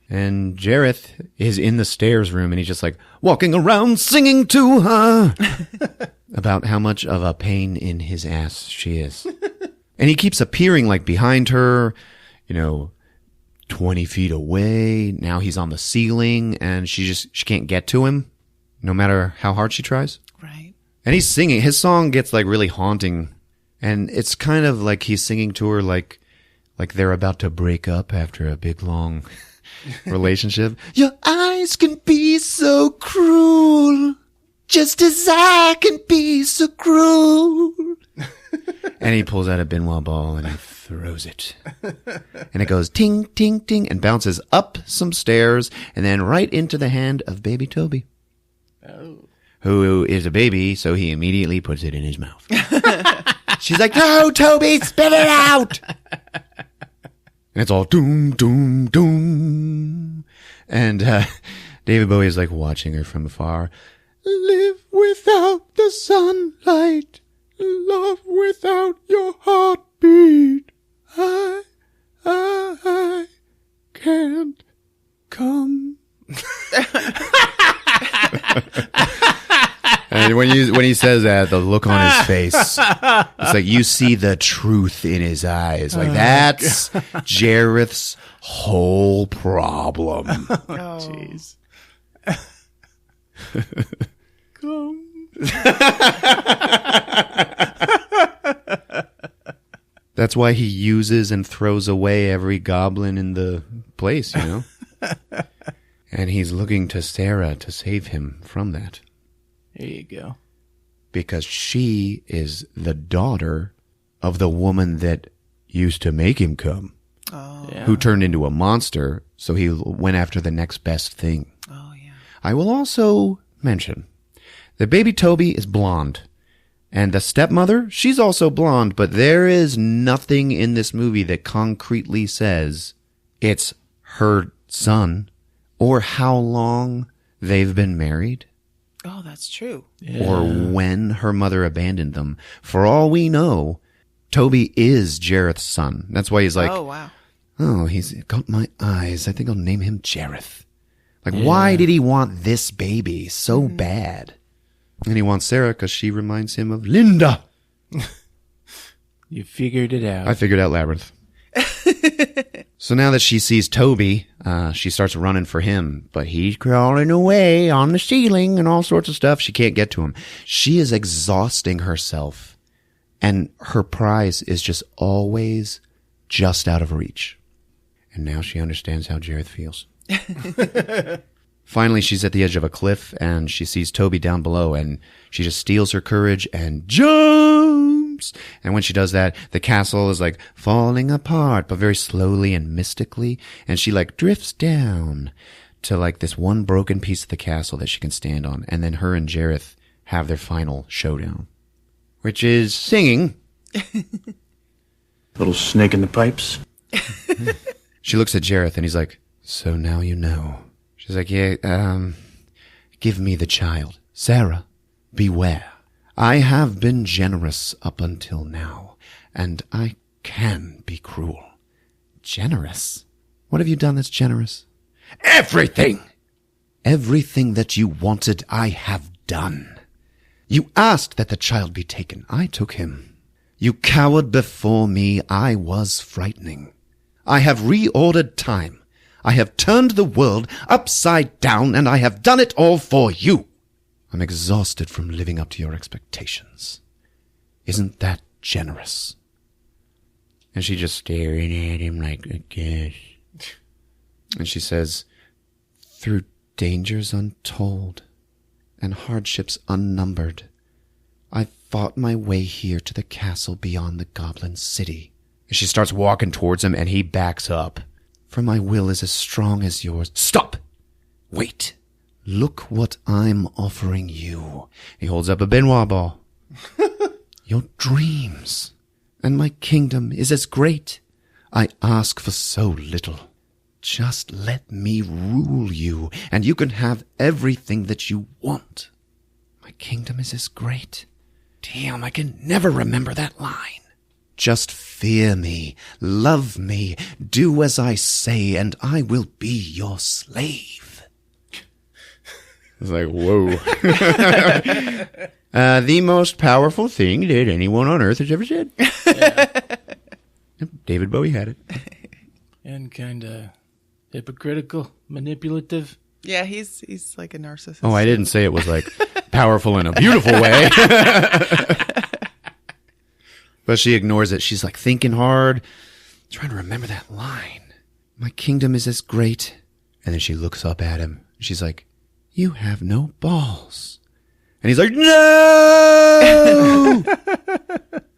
And Jareth is in the stairs room, and he's just like walking around singing to her about how much of a pain in his ass she is. And he keeps appearing like behind her, 20 feet away. Now he's on the ceiling, and she can't get to him. no matter how hard she tries. Right. And he's singing. His song gets like really haunting. And it's kind of like he's singing to her like they're about to break up after a big, long relationship. Your eyes can be so cruel, just as I can be so cruel. And he pulls out a Benoit ball and he throws it. And it goes ting, ting, ting, and bounces up some stairs and then right into the hand of baby Toby. Oh. Who is a baby, so he immediately puts it in his mouth. She's like, no, Toby, spit it out! And it's all doom, doom, doom. And David Bowie is like watching her from afar. Live without the sunlight. Love without your heartbeat. I can't come. And when he says that, the look on his face, it's like you see the truth in his eyes. Like that's Jareth's whole problem. Jeez. Come. That's why he uses and throws away every goblin in the place, you know? And he's looking to Sarah to save him from that. There you go. Because she is the daughter of the woman that used to make him come. Oh. Yeah. Who turned into a monster, so he went after the next best thing. Oh, yeah. I will also mention that baby Toby is blonde. And the stepmother, she's also blonde, but there is nothing in this movie that concretely says it's her son or how long they've been married. Oh, that's true. Yeah. Or when her mother abandoned them. For all we know, Toby is Jareth's son. That's why he's like, oh, wow. Oh, he's got my eyes. I think I'll name him Jareth. Like, why did he want this baby so bad? And he wants Sarah because she reminds him of Linda. You figured it out. I figured out Labyrinth. So now that she sees Toby, she starts running for him, but he's crawling away on the ceiling and all sorts of stuff. She can't get to him. She is exhausting herself, and her prize is just always just out of reach. And now she understands how Jareth feels. Finally, she's at the edge of a cliff, and she sees Toby down below, and she just steals her courage and jumps. And when she does that, the castle is like falling apart, but very slowly and mystically. And she like drifts down to like this one broken piece of the castle that she can stand on. And then her and Jareth have their final showdown, which is singing. Little snake in the pipes. She looks at Jareth, and he's like, so now you know. She's like, yeah, give me the child. Sarah, beware. I have been generous up until now, and I can be cruel. Generous? What have you done that's generous? Everything! Everything that you wanted, I have done. You asked that the child be taken. I took him. You cowered before me. I was frightening. I have reordered time. I have turned the world upside down, and I have done it all for you. I'm exhausted from living up to your expectations. Isn't that generous? And she just staring at him like, I guess. And she says, through dangers untold and hardships unnumbered, I fought my way here to the castle beyond the goblin city. And she starts walking towards him, and he backs up. For my will is as strong as yours. Stop! Wait. Look what I'm offering you. He holds up a Benoit ball. Your dreams. And my kingdom is as great. I ask for so little. Just let me rule you, and you can have everything that you want. My kingdom is as great. Damn, I can never remember that line. Just fear me, love me, do as I say, and I will be your slave. It's like, whoa. The most powerful thing that anyone on earth has ever said. Yeah. David Bowie had it. And kind of hypocritical, manipulative. Yeah, he's like a narcissist. Oh, I didn't say it was like powerful in a beautiful way. But she ignores it. She's like thinking hard, trying to remember that line. My kingdom is as great. And then she looks up at him. She's like, you have no balls. And he's like, no!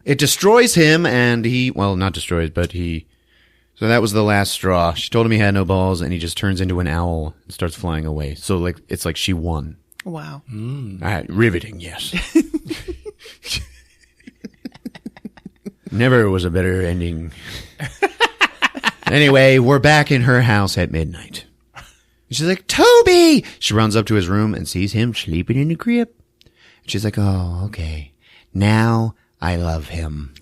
It destroys him, and not destroys, but so that was the last straw. She told him he had no balls, and he just turns into an owl and starts flying away. So like it's like she won. Wow. Riveting, yes. Never was a better ending. Anyway, we're back in her house at midnight. She's like, Toby! She runs up to his room and sees him sleeping in the crib. She's like, oh, okay. Now I love him.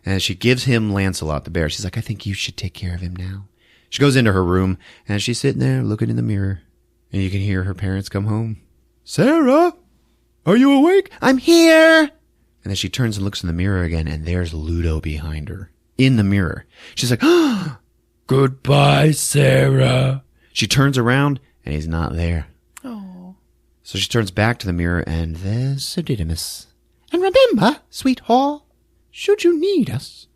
And she gives him Lancelot the bear. She's like, I think you should take care of him now. She goes into her room, and she's sitting there looking in the mirror. And you can hear her parents come home. Sarah, are you awake? I'm here. And then she turns and looks in the mirror again, and there's Ludo behind her in the mirror. She's like, oh, goodbye, Sarah. She turns around, and he's not there. Oh. So she turns back to the mirror, and there's Sir Didymus. And remember, sweetheart, should you need us?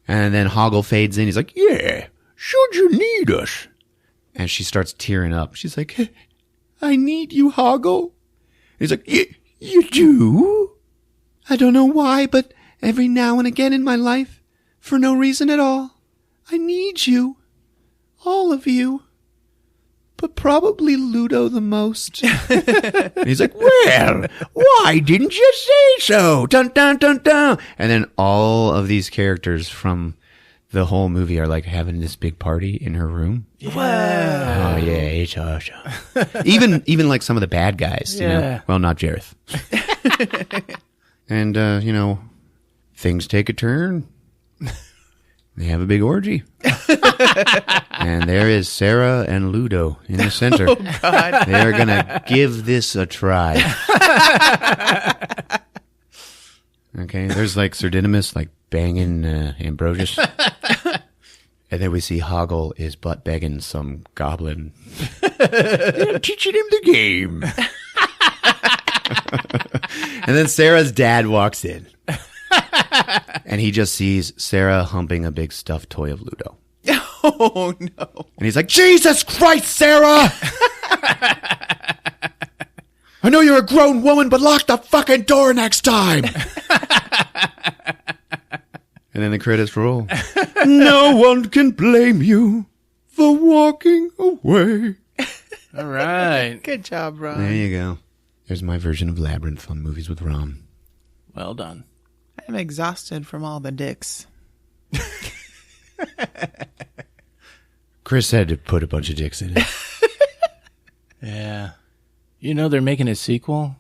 And then Hoggle fades in. He's like, yeah, should you need us? And she starts tearing up. She's like, I need you, Hoggle. He's like, you do? I don't know why, but every now and again in my life, for no reason at all, I need you. All of you. But probably Ludo the most. And he's like, well, why didn't you say so? Dun, dun, dun, dun. And then all of these characters from the whole movie are like having this big party in her room. Wow. Oh, yeah, it's awesome. even like some of the bad guys, you know? Well, not Jareth. And, things take a turn. They have a big orgy. And there is Sarah and Ludo in the center. Oh, God. They are going to give this a try. Okay, there's like Sir Didymus like banging Ambrosius. And then we see Hoggle is butt begging some goblin. Teaching him the game. And then Sarah's dad walks in. And he just sees Sarah humping a big stuffed toy of Ludo. Oh, no. And he's like, Jesus Christ, Sarah! I know you're a grown woman, but lock the fucking door next time! And then the credits roll. No one can blame you for walking away. All right. Good job, Ron. There you go. There's my version of Labyrinth on Movies with Ron. Well done. I'm exhausted from all the dicks. Chris had to put a bunch of dicks in it. Yeah. You know they're making a sequel?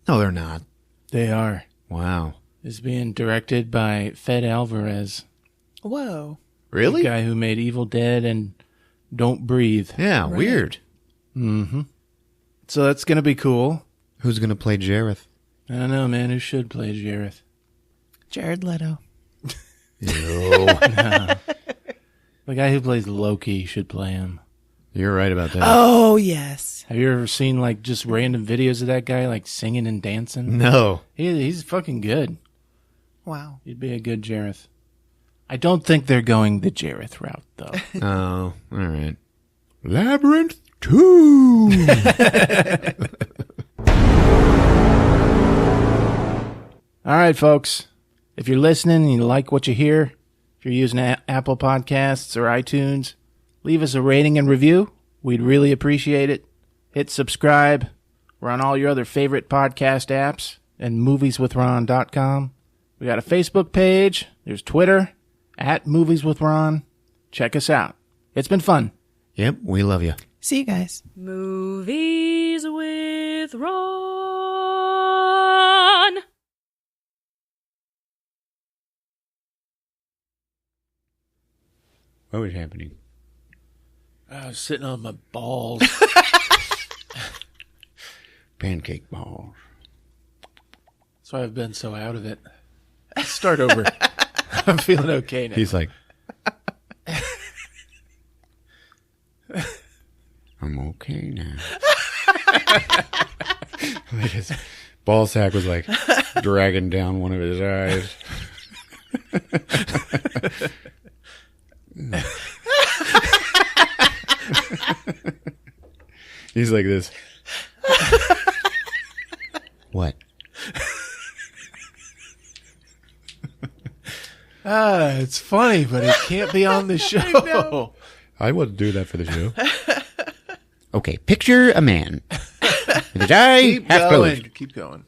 No, they're not. They are. Wow. It's being directed by Fed Alvarez. Whoa. Really? The guy who made Evil Dead and Don't Breathe. Yeah, right. Weird. Mm-hmm. So that's going to be cool. Who's going to play Jareth? I don't know, man. Who should play Jareth? Jared Leto. No. No. The guy who plays Loki should play him. You're right about that. Oh, yes. Have you ever seen like just random videos of that guy like singing and dancing? No. He's fucking good. Wow. He'd be a good Jareth. I don't think they're going the Jareth route, though. Oh, all right. Labyrinth 2. All right, folks. If you're listening and you like what you hear, if you're using Apple Podcasts or iTunes, leave us a rating and review. We'd really appreciate it. Hit subscribe. We're on all your other favorite podcast apps and movieswithron.com. We got a Facebook page. There's Twitter, @movieswithron. Check us out. It's been fun. Yep, we love you. See you guys. Movies with Ron. What was happening? I was sitting on my balls. Pancake balls. That's why I've been so out of it. Start over. I'm feeling okay now. He's like... I'm okay now. Like his ball sack was like dragging down one of his eyes. He's like this. What? It's funny, but it can't be on the show. I wouldn't do that for the show. Okay, picture a man with his eye half closed. Keep going.